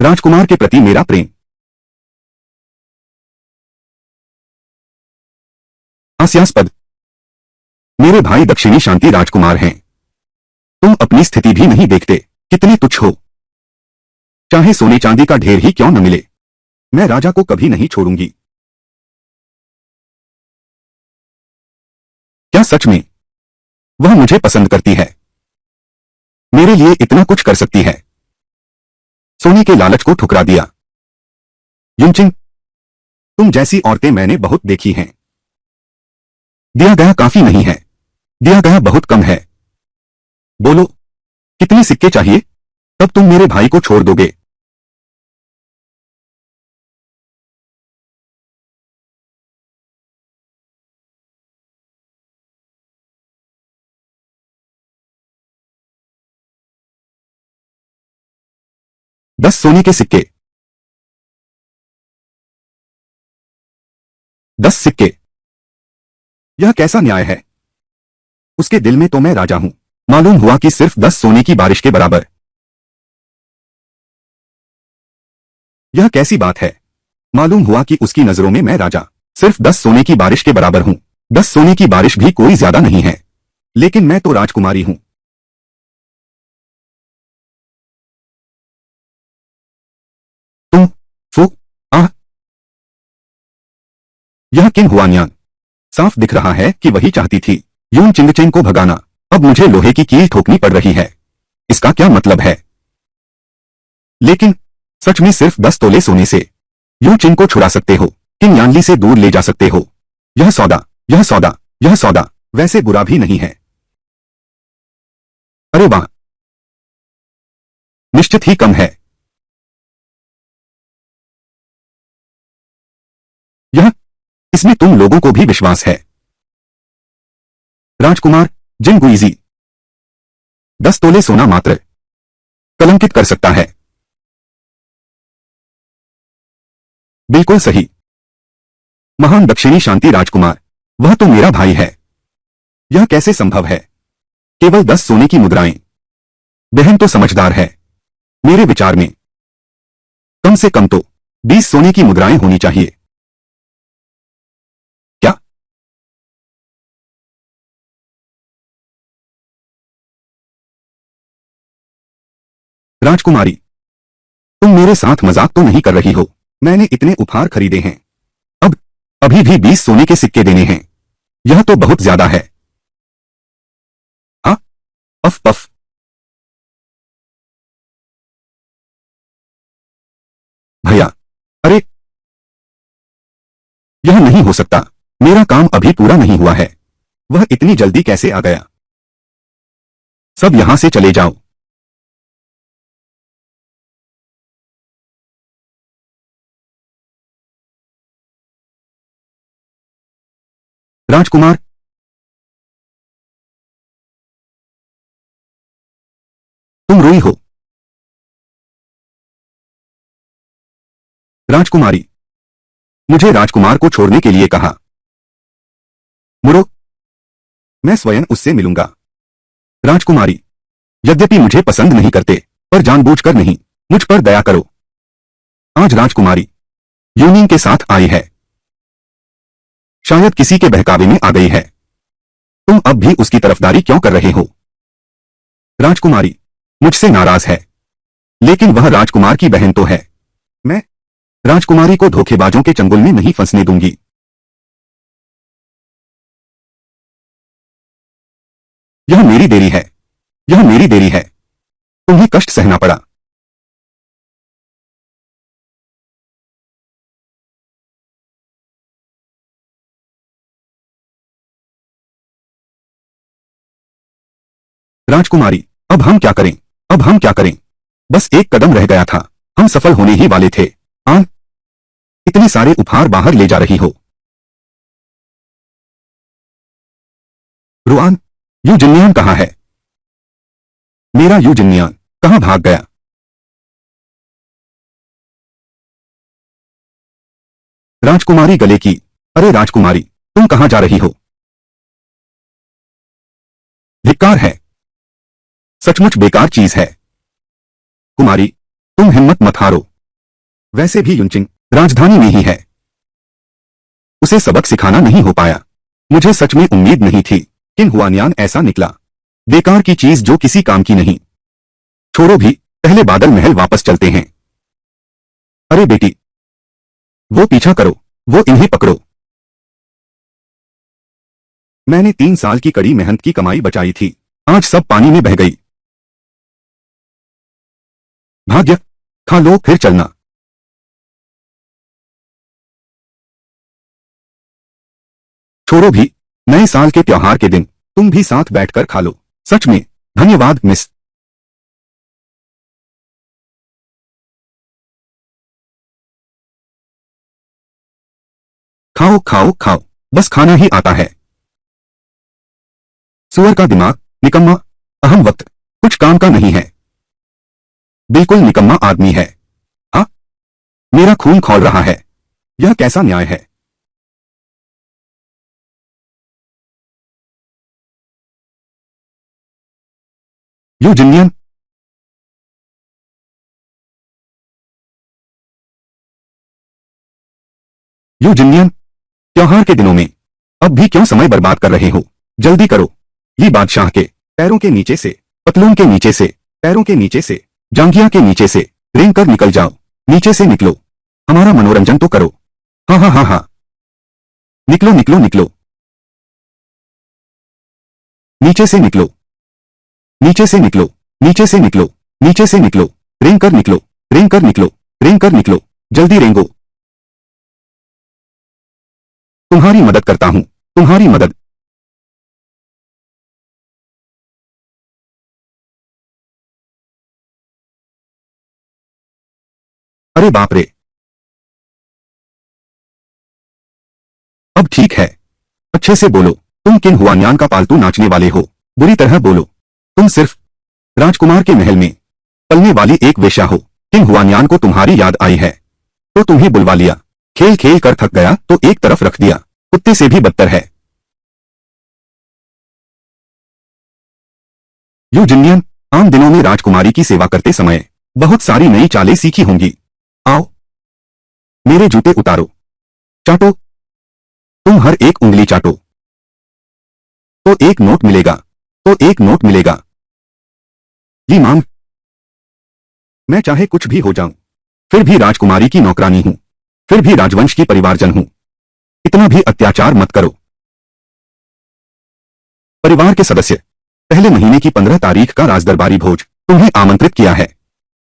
राजकुमार के प्रति मेरा प्रेम हास्यास्पद। मेरे भाई दक्षिणी शांति राजकुमार हैं। तुम अपनी स्थिति भी नहीं देखते, कितने तुच्छ हो। चाहे सोने चांदी का ढेर ही क्यों न मिले, मैं राजा को कभी नहीं छोड़ूंगी। क्या सच में वह मुझे पसंद करती है? मेरे लिए इतना कुछ कर सकती है। सोने के लालच को ठुकरा दिया। युनचिन, तुम जैसी औरतें मैंने बहुत देखी हैं। दिया गया काफी नहीं है, दिया गया बहुत कम है। बोलो, कितने सिक्के चाहिए? तब तुम मेरे भाई को छोड़ दोगे? दस सोने के सिक्के। 10 सिक्के। यह कैसा न्याय है? उसके दिल में तो मैं राजा हूं। मालूम हुआ कि सिर्फ 10 सोने की बारिश के बराबर। यह कैसी बात है? मालूम हुआ कि उसकी नजरों में मैं राजा सिर्फ 10 सोने की बारिश के बराबर हूं। 10 सोने की बारिश भी कोई ज्यादा नहीं है, लेकिन मैं तो राजकुमारी हूं। तुम फू आह। यह किंग हुआनियान। साफ दिख रहा है कि वही चाहती थी यून चिंगचेंग को भगाना। अब मुझे लोहे की कील ठोकनी पड़ रही है। इसका क्या मतलब है? लेकिन सच में सिर्फ 10 तोले सोने से यून चिंग को छुड़ा सकते हो, किंग यानली से दूर ले जा सकते हो। यह सौदा, यह सौदा, यह सौदा वैसे बुरा भी नहीं है। अरे वाह, निश्चित ही कम है। यह इसमें तुम लोगों को भी विश्वास है? राजकुमार जिन गुइजी, 10 तोले सोना मात्र कलंकित कर सकता है। बिल्कुल सही। महान दक्षिणी शांति राजकुमार, वह तो मेरा भाई है। यह कैसे संभव है? केवल 10 सोने की मुद्राएं। बहन तो समझदार है। मेरे विचार में कम से कम तो 20 सोने की मुद्राएं होनी चाहिए। क्या? राजकुमारी, तुम मेरे साथ मजाक तो नहीं कर रही हो? मैंने इतने उपहार खरीदे हैं, अब अभी भी 20 सोने के सिक्के देने हैं। यह तो बहुत ज्यादा है। हाँ, पफ पफ। भैया, अरे, यह नहीं हो सकता। मेरा काम अभी पूरा नहीं हुआ है। वह इतनी जल्दी कैसे आ गया? सब यहां से चले जाओ। राजकुमार, तुम रोई हो? राजकुमारी, मुझे राजकुमार को छोड़ने के लिए कहा। मुड़ो, मैं स्वयं उससे मिलूंगा। राजकुमारी, यद्यपि मुझे पसंद नहीं करते, पर जानबूझकर नहीं, मुझ पर दया करो। आज राजकुमारी यूनियन के साथ आई है। शायद किसी के बहकावे में आ गई है। तुम अब भी उसकी तरफदारी क्यों कर रहे हो? राजकुमारी मुझसे नाराज है, लेकिन वह राजकुमार की बहन तो है। मैं राजकुमारी को धोखेबाजों के चंगुल में नहीं फंसने दूंगी। यह मेरी देरी है, यह मेरी देरी है। तुम्हें कष्ट सहना पड़ा। राजकुमारी, अब हम क्या करें? अब हम क्या करें? बस एक कदम रह गया था, हम सफल होने ही वाले थे। आन, इतने सारे उपहार बाहर ले जा रही हो? रुआन, यू जिन्नियान कहाँ है? मेरा यू जिन्नियान कहाँ भाग गया? राजकुमारी गले की। अरे राजकुमारी, तुम कहां जा रही हो? धिक्कार है। सचमुच बेकार चीज है। कुमारी, तुम हिम्मत मत हारो। वैसे भी युनचिंग राजधानी में ही है। उसे सबक सिखाना नहीं हो पाया। मुझे सच में उम्मीद नहीं थी। किन हुआनियान ऐसा निकला। बेकार की चीज जो किसी काम की नहीं। छोड़ो भी, पहले बादल महल वापस चलते हैं। अरे बेटी, वो पीछा करो, वो इन्हें पकड़ो। मैंने 3 साल की कड़ी मेहनत की कमाई बचाई थी, आज सब पानी में बह गई। भाग्य, खा लो फिर चलना। छोड़ो भी, नए साल के त्योहार के दिन तुम भी साथ बैठकर खा लो। सच में, धन्यवाद मिस। खाओ खाओ खाओ, बस खाना ही आता है। सुअर का दिमाग, निकम्मा। अहम वक्त, कुछ काम का नहीं है। बिल्कुल निकम्मा आदमी है। हाँ, मेरा खून खौल रहा है। यह कैसा न्याय है? यूजिनियन, यूजिनियन, त्योहार के दिनों में अब भी क्यों समय बर्बाद कर रहे हो? जल्दी करो। ये बादशाह के पैरों के नीचे से, पतलून के नीचे से, पैरों के नीचे से, जांघिया के नीचे से रेंग कर निकल जाओ। नीचे से निकलो। हमारा मनोरंजन तो करो। हाँ हाँ हाँ हाँ, निकलो निकलो निकलो। नीचे से निकलो, नीचे से निकलो, नीचे से निकलो, नीचे से निकलो। रेंग कर निकलो, रेंग कर निकलो, रेंग कर निकलो। जल्दी रेंगो। तुम्हारी मदद करता हूं, तुम्हारी मदद। अरे बाप रे। अब ठीक है। अच्छे से बोलो। तुम किन हुआनियान का पालतू नाचने वाले हो। बुरी तरह बोलो। तुम सिर्फ राजकुमार के महल में पलने वाली एक वेश्या हो। किन हुआनियान को तुम्हारी याद आई है तो तुम्हें बुलवा लिया। खेल खेल कर थक गया तो एक तरफ रख दिया। कुत्ते से भी बदतर है। यूजिनियन, आम दिनों में राजकुमारी की सेवा करते समय बहुत सारी नई चालें सीखी होंगी। आओ, मेरे जूते उतारो। चाटो, तुम हर एक उंगली चाटो। तो एक नोट मिलेगा, तो एक नोट मिलेगा। ये मांग। मैं चाहे कुछ भी हो जाऊं, फिर भी राजकुमारी की नौकरानी हूं, फिर भी राजवंश की परिवारजन हूं। इतना भी अत्याचार मत करो। परिवार के सदस्य, पहले महीने की 15 तारीख का राजदरबारी भोज तुम्हें आमंत्रित किया है।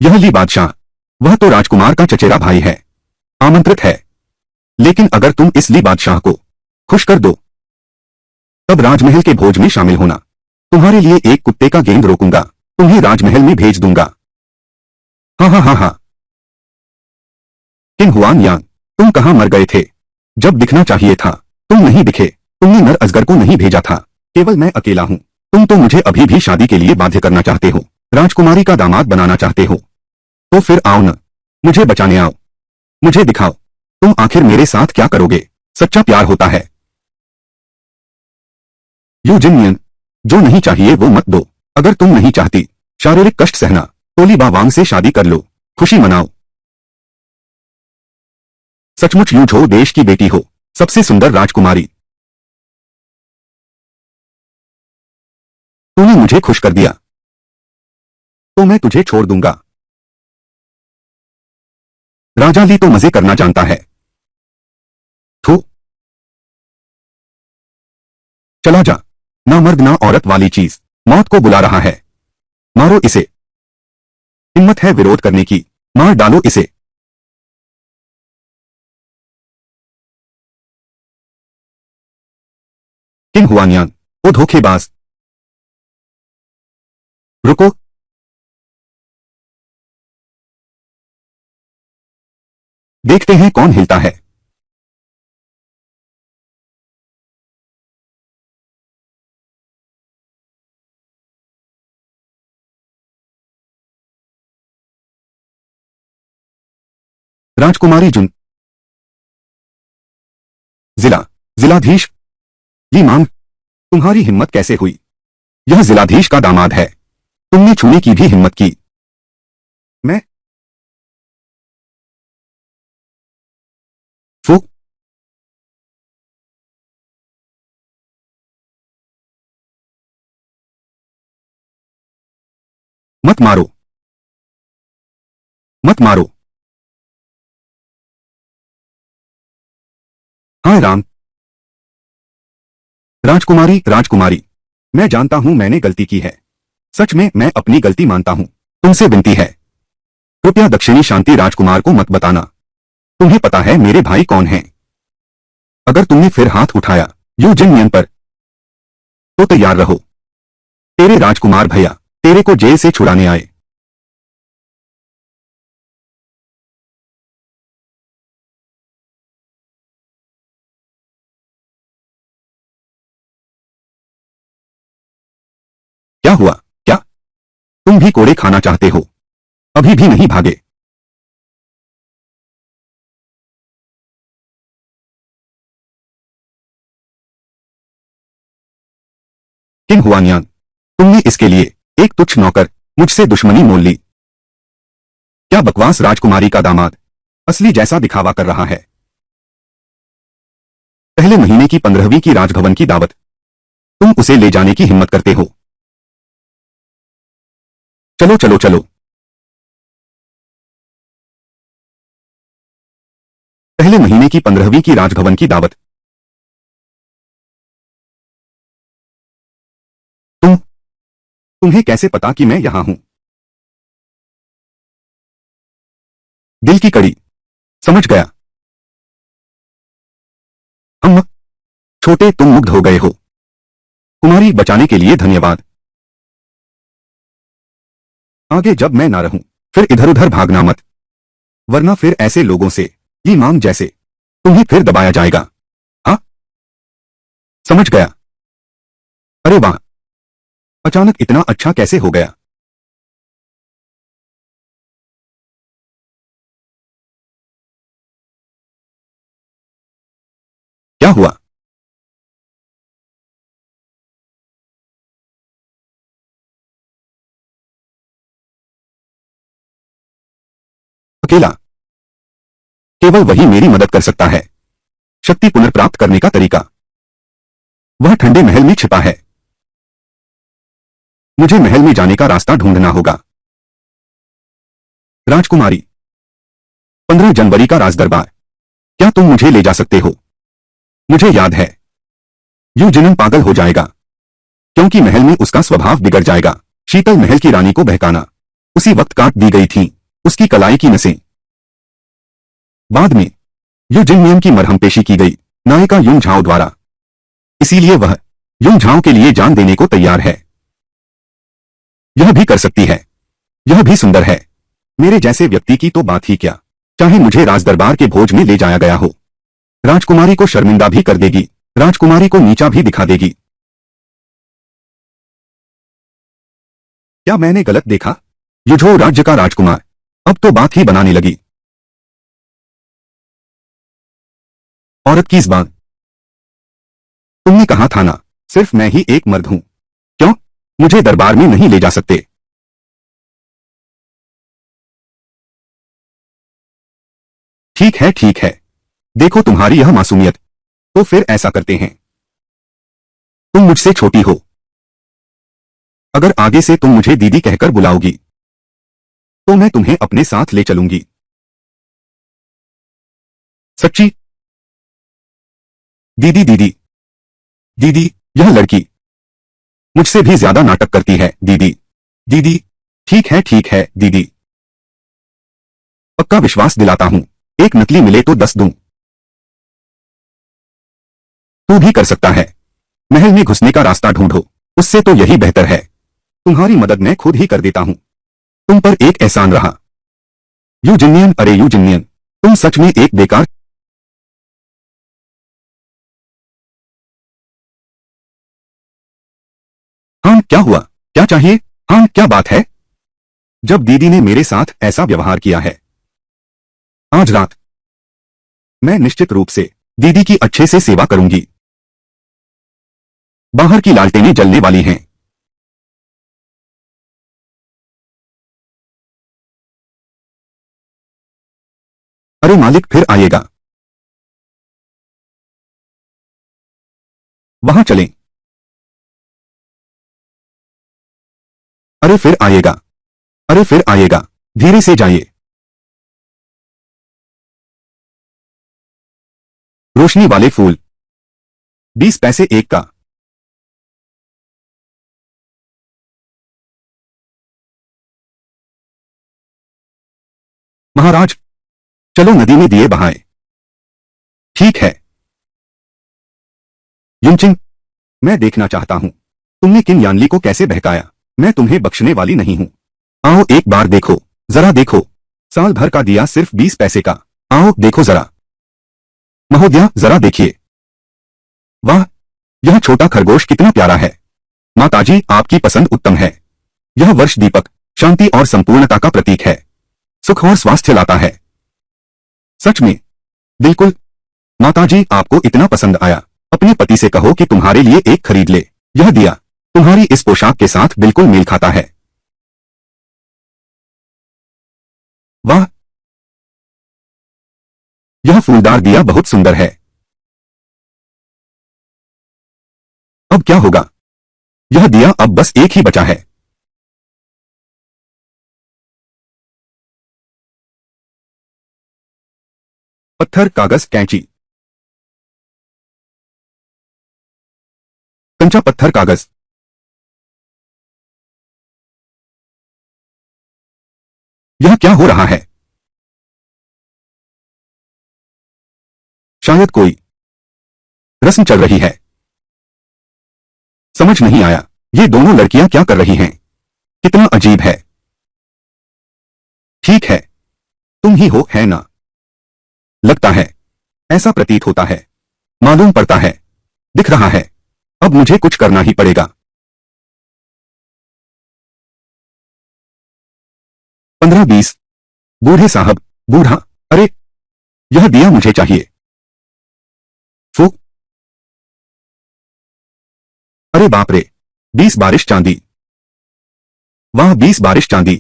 यह ली बादशाह, वह तो राजकुमार का चचेरा भाई है, आमंत्रित है। लेकिन अगर तुम इस ली बादशाह को खुश कर दो, तब राजमहल के भोज में शामिल होना। तुम्हारे लिए एक कुत्ते का गेंद रोकूंगा, तुम्हें राजमहल में भेज दूंगा। हाँ हाँ हाँ हाँ। किन हुआन यांग, तुम कहाँ मर गए थे? जब दिखना चाहिए था तुम नहीं दिखे। तुमने नर अजगर को नहीं भेजा था, केवल मैं अकेला हूँ। तुम तो मुझे अभी भी शादी के लिए बाध्य करना चाहते हो, राजकुमारी का दामाद बनाना चाहते हो। तो फिर आओ न, मुझे बचाने आओ। मुझे दिखाओ, तुम आखिर मेरे साथ क्या करोगे। सच्चा प्यार होता है। यूजिनियन, जो नहीं चाहिए वो मत दो। अगर तुम नहीं चाहती शारीरिक कष्ट सहना, तो ली बावांग से शादी कर लो, खुशी मनाओ। सचमुच यूं हो देश की बेटी हो, सबसे सुंदर राजकुमारी। तूने मुझे खुश कर दिया, तो मैं तुझे छोड़ दूंगा। राजा ली तो मजे करना जानता है। थू, चला जा। ना मर्द ना औरत वाली चीज मौत को बुला रहा है। मारो इसे। हिम्मत है विरोध करने की, मार डालो इसे। किंग हुआनियान, ओ धोखेबाज। रुको। देखते हैं कौन हिलता है। राजकुमारी जुन, जिला जिलाधीश। ये मांग तुम्हारी हिम्मत कैसे हुई? यह जिलाधीश का दामाद है, तुमने छूने की भी हिम्मत की? मैं फू मत मारो, मत मारो। हाय राम। राजकुमारी, राजकुमारी, मैं जानता हूं मैंने गलती की है। सच में मैं अपनी गलती मानता हूं। तुमसे विनती है, कृपया दक्षिणी शांति राजकुमार को मत बताना। तुम्हें पता है मेरे भाई कौन हैं। अगर तुमने फिर हाथ उठाया यू जिन पर, तो तैयार रहो। तेरे राजकुमार भैया तेरे को जेल से छुड़ाने आए। क्या हुआ? क्या तुम भी कोड़े खाना चाहते हो? अभी भी नहीं भागे? किंग हुआनियान, तुमने इसके लिए एक तुच्छ नौकर मुझसे दुश्मनी मोल ली। क्या बकवास! राजकुमारी का दामाद असली जैसा दिखावा कर रहा है। पहले महीने की 15वीं की राजभवन की दावत, तुम उसे ले जाने की हिम्मत करते हो? चलो चलो चलो। पहले महीने की 15वीं की राजभवन की दावत। तुम्हें कैसे पता कि मैं यहां हूं? दिल की कड़ी। समझ गया। हम छोटे, तुम मुग्ध हो गए हो। कुमारी बचाने के लिए धन्यवाद। आगे जब मैं ना रहूं फिर इधर उधर भागना मत, वरना फिर ऐसे लोगों से ये मांग जैसे तुम्हें फिर दबाया जाएगा। हाँ, समझ गया। अरे वाह, अचानक इतना अच्छा कैसे हो गया? क्या हुआ? अकेला? केवल वही मेरी मदद कर सकता है। शक्ति पुनर्प्राप्त करने का तरीका वह ठंडे महल में छिपा है। मुझे महल में जाने का रास्ता ढूंढना होगा। राजकुमारी, 15 जनवरी का राजदरबार, क्या तुम मुझे ले जा सकते हो? मुझे याद है, यूजिन पागल हो जाएगा, क्योंकि महल में उसका स्वभाव बिगड़ जाएगा। शीतल महल की रानी को बहकाना, उसी वक्त काट दी गई थी उसकी कलाई की नसें। बाद में यूजिन नियम की मरहम पेशी की गई नायिका यूंग झाओ द्वारा, इसीलिए वह यूंग झाओ के लिए जान देने को तैयार है। यह भी कर सकती है, यह भी सुंदर है। मेरे जैसे व्यक्ति की तो बात ही क्या, चाहे मुझे राजदरबार के भोज में ले जाया गया हो। राजकुमारी को शर्मिंदा भी कर देगी, राजकुमारी को नीचा भी दिखा देगी। क्या मैंने गलत देखा? युझो राज्य का राजकुमार अब तो बात ही बनाने लगी। औरत की ज़बान। तुमने कहा था ना, सिर्फ मैं ही एक मर्द हूं। क्यों मुझे दरबार में नहीं ले जा सकते? ठीक है, ठीक है। देखो तुम्हारी यह मासूमियत, तो फिर ऐसा करते हैं, तुम मुझसे छोटी हो। अगर आगे से तुम मुझे दीदी कहकर बुलाओगी, तो मैं तुम्हें अपने साथ ले चलूंगी। सच्ची? दीदी दीदी दीदी, यह लड़की मुझसे भी ज्यादा नाटक करती है। दीदी दीदी, ठीक है दीदी। पक्का विश्वास दिलाता हूं, एक नकली मिले तो 10 दूं। तू भी कर सकता है। महल में घुसने का रास्ता ढूंढो, उससे तो यही बेहतर है। तुम्हारी मदद मैं खुद ही कर देता हूं। तुम पर एक एहसान रहा। यूजिनियन, अरे यूजिनियन, तुम सच में एक बेकार। हाँ, क्या हुआ? क्या चाहिए? हाँ, क्या बात है? जब दीदी ने मेरे साथ ऐसा व्यवहार किया है आज रात, मैं निश्चित रूप से दीदी की अच्छे से सेवा करूंगी। बाहर की लालटेनें जलने वाली हैं। अरे मालिक फिर आएगा। वहां चलें। अरे फिर आएगा। अरे फिर आएगा। धीरे से जाइए। रोशनी वाले फूल 20 पैसे एक का। महाराज चलो नदी में दिए बहाएं। ठीक है। युनचिंग मैं देखना चाहता हूं तुमने किन यानली को कैसे बहकाया। मैं तुम्हें बख्शने वाली नहीं हूं। आओ एक बार देखो। जरा देखो। साल भर का दिया सिर्फ 20 पैसे का। आओ देखो जरा। महोदया जरा देखिए। वाह यह छोटा खरगोश कितना प्यारा है। माताजी आपकी पसंद उत्तम है। यह वर्ष दीपक शांति और संपूर्णता का प्रतीक है। सुख और स्वास्थ्य लाता है। सच में। बिल्कुल। माताजी आपको इतना पसंद आया। अपने पति से कहो कि तुम्हारे लिए एक खरीद ले। यह दिया तुम्हारी इस पोशाक के साथ बिल्कुल मेल खाता है। वाह यह फूलदार दिया बहुत सुंदर है। अब क्या होगा। यह दिया अब बस एक ही बचा है। पत्थर कागज कैंची। कंचा पत्थर कागज। यह क्या हो रहा है। शायद कोई रस्म चल रही है। समझ नहीं आया ये दोनों लड़कियां क्या कर रही हैं। कितना अजीब है। ठीक है तुम ही हो है ना। लगता है। ऐसा प्रतीत होता है। मालूम पड़ता है। दिख रहा है। अब मुझे कुछ करना ही पड़ेगा। 15-20। बूढ़े साहब। बूढ़ा। अरे यह दिया मुझे चाहिए। फू। अरे बाप रे। 20 बारिश चांदी। वाह 20 बारिश चांदी।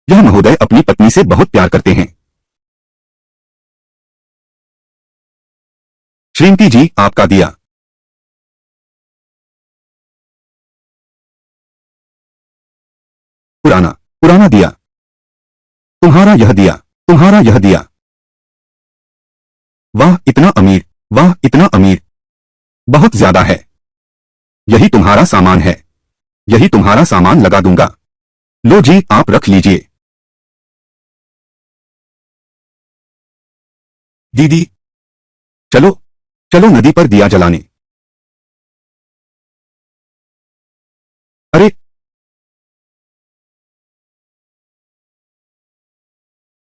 यह महोदय अपनी पत्नी से बहुत प्यार करते हैं। श्रीमती जी आपका दिया। पुराना पुराना दिया। तुम्हारा यह दिया। तुम्हारा यह दिया। वाह इतना अमीर। वाह इतना अमीर। बहुत ज्यादा है। यही तुम्हारा सामान है। यही तुम्हारा सामान लगा दूंगा। लो जी आप रख लीजिए। दीदी चलो चलो नदी पर दिया जलाने। अरे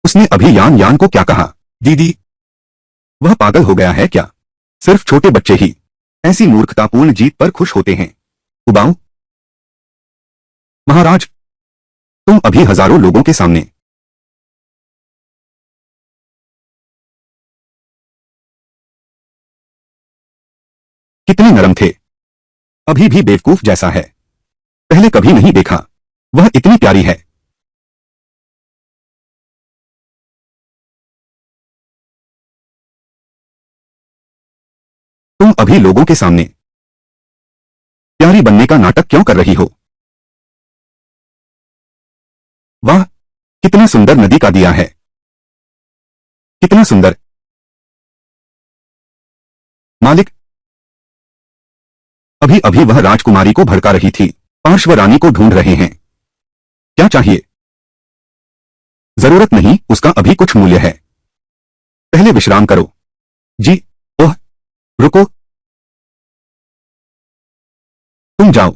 उसने अभी यान यान को क्या कहा। दीदी वह पागल हो गया है क्या। सिर्फ छोटे बच्चे ही ऐसी मूर्खतापूर्ण जीत पर खुश होते हैं। उबाऊ। महाराज तुम अभी हजारों लोगों के सामने। कितने नरम थे। अभी भी बेवकूफ जैसा है। पहले कभी नहीं देखा। वह इतनी प्यारी है। तुम अभी लोगों के सामने प्यारी बनने का नाटक क्यों कर रही हो। वाह कितना सुंदर नदी का दिया है। कितना सुंदर। मालिक अभी अभी वह राजकुमारी को भड़का रही थी। पार्श्व रानी को ढूंढ रहे हैं। क्या चाहिए। जरूरत नहीं उसका अभी कुछ मूल्य है। पहले विश्राम करो। जी। ओह रुको। तुम जाओ।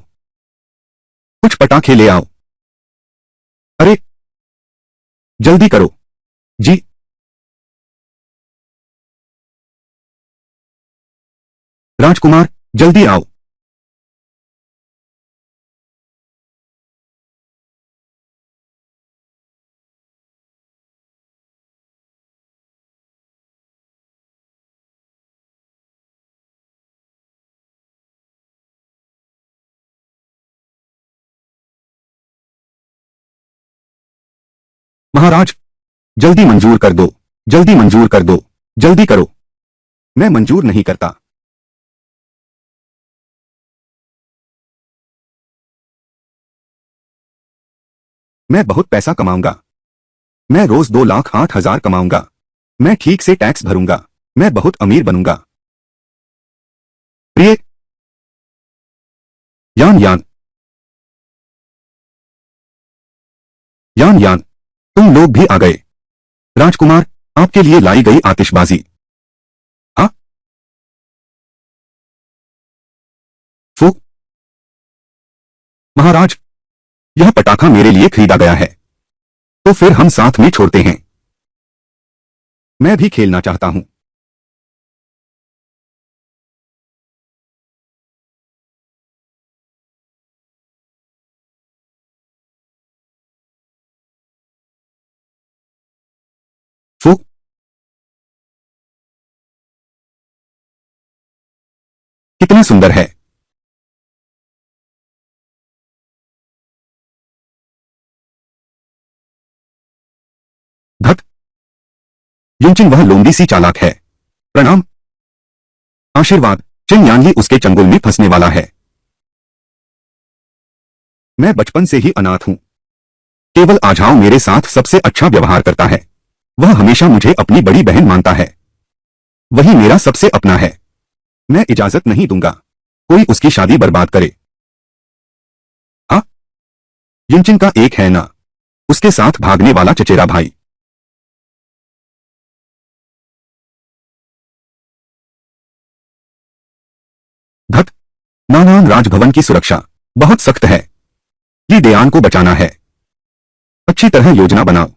कुछ पटाखे ले आओ। अरे जल्दी करो। जी। राजकुमार जल्दी आओ। महाराज, जल्दी मंजूर कर दो, जल्दी मंजूर कर दो, जल्दी करो। मैं मंजूर नहीं करता। मैं बहुत पैसा कमाऊंगा। मैं रोज 2,08,000 कमाऊंगा। मैं ठीक से टैक्स भरूंगा। मैं बहुत अमीर बनूंगा। प्रिय यान यान यान यान, तुम लोग भी आ गए। राजकुमार, आपके लिए लाई गई आतिशबाजी। आ फू महाराज, यह पटाखा मेरे लिए खरीदा गया है। तो फिर हम साथ में छोड़ते हैं। मैं भी खेलना चाहता हूं। फू कितना सुंदर है। धत युनचिन, वह लोमड़ी सी चालाक है। प्रणाम। आशीर्वाद। चिन यानली उसके चंगुल में फंसने वाला है। मैं बचपन से ही अनाथ हूं। केवल आझाओ मेरे साथ सबसे अच्छा व्यवहार करता है। वह हमेशा मुझे अपनी बड़ी बहन मानता है। वही मेरा सबसे अपना है। मैं इजाजत नहीं दूंगा कोई उसकी शादी बर्बाद करे। आ युनचिन का एक है ना, उसके साथ भागने वाला चचेरा भाई। धत नानान, राजभवन की सुरक्षा बहुत सख्त है। ये दयान को बचाना है। अच्छी तरह योजना बनाओ।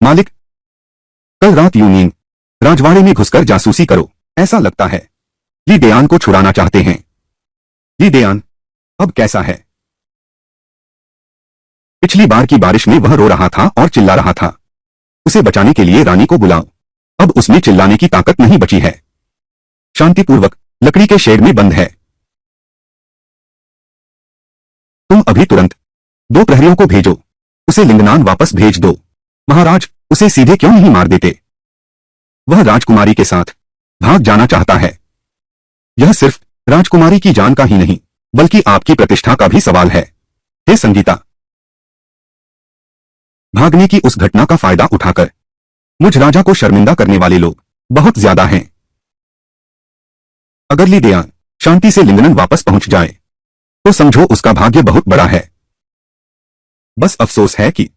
मालिक, कल रात यूनियन राजवाड़े में घुसकर जासूसी करो। ऐसा लगता है ये दयान को छुड़ाना चाहते हैं। ये दयान अब कैसा है? पिछली बार की बारिश में वह रो रहा था और चिल्ला रहा था। उसे बचाने के लिए रानी को बुलाओ। अब उसमें चिल्लाने की ताकत नहीं बची है। शांतिपूर्वक लकड़ी के शेड में बंद है। तुम अभी तुरंत 2 प्रहरियों को भेजो। उसे लिंगनान वापस भेज दो। महाराज, उसे सीधे क्यों नहीं मार देते? वह राजकुमारी के साथ भाग जाना चाहता है। यह सिर्फ राजकुमारी की जान का ही नहीं, बल्कि आपकी प्रतिष्ठा का भी सवाल है। हे संगीता, भागने की उस घटना का फायदा उठाकर मुझ राजा को शर्मिंदा करने वाले लोग बहुत ज्यादा हैं। अगर ली दयान शांति से लिंगनन वापस पहुंच जाए तो समझो उसका भाग्य बहुत बड़ा है। बस अफसोस है कि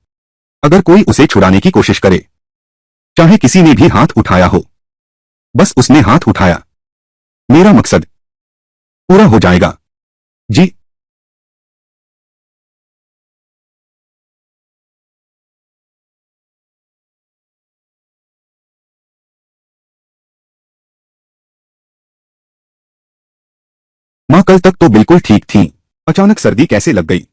अगर कोई उसे छुड़ाने की कोशिश करे, चाहे किसी ने भी हाथ उठाया हो, बस उसने हाथ उठाया, मेरा मकसद पूरा हो जाएगा। जी। माँ कल तक तो बिल्कुल ठीक थी, अचानक सर्दी कैसे लग गई?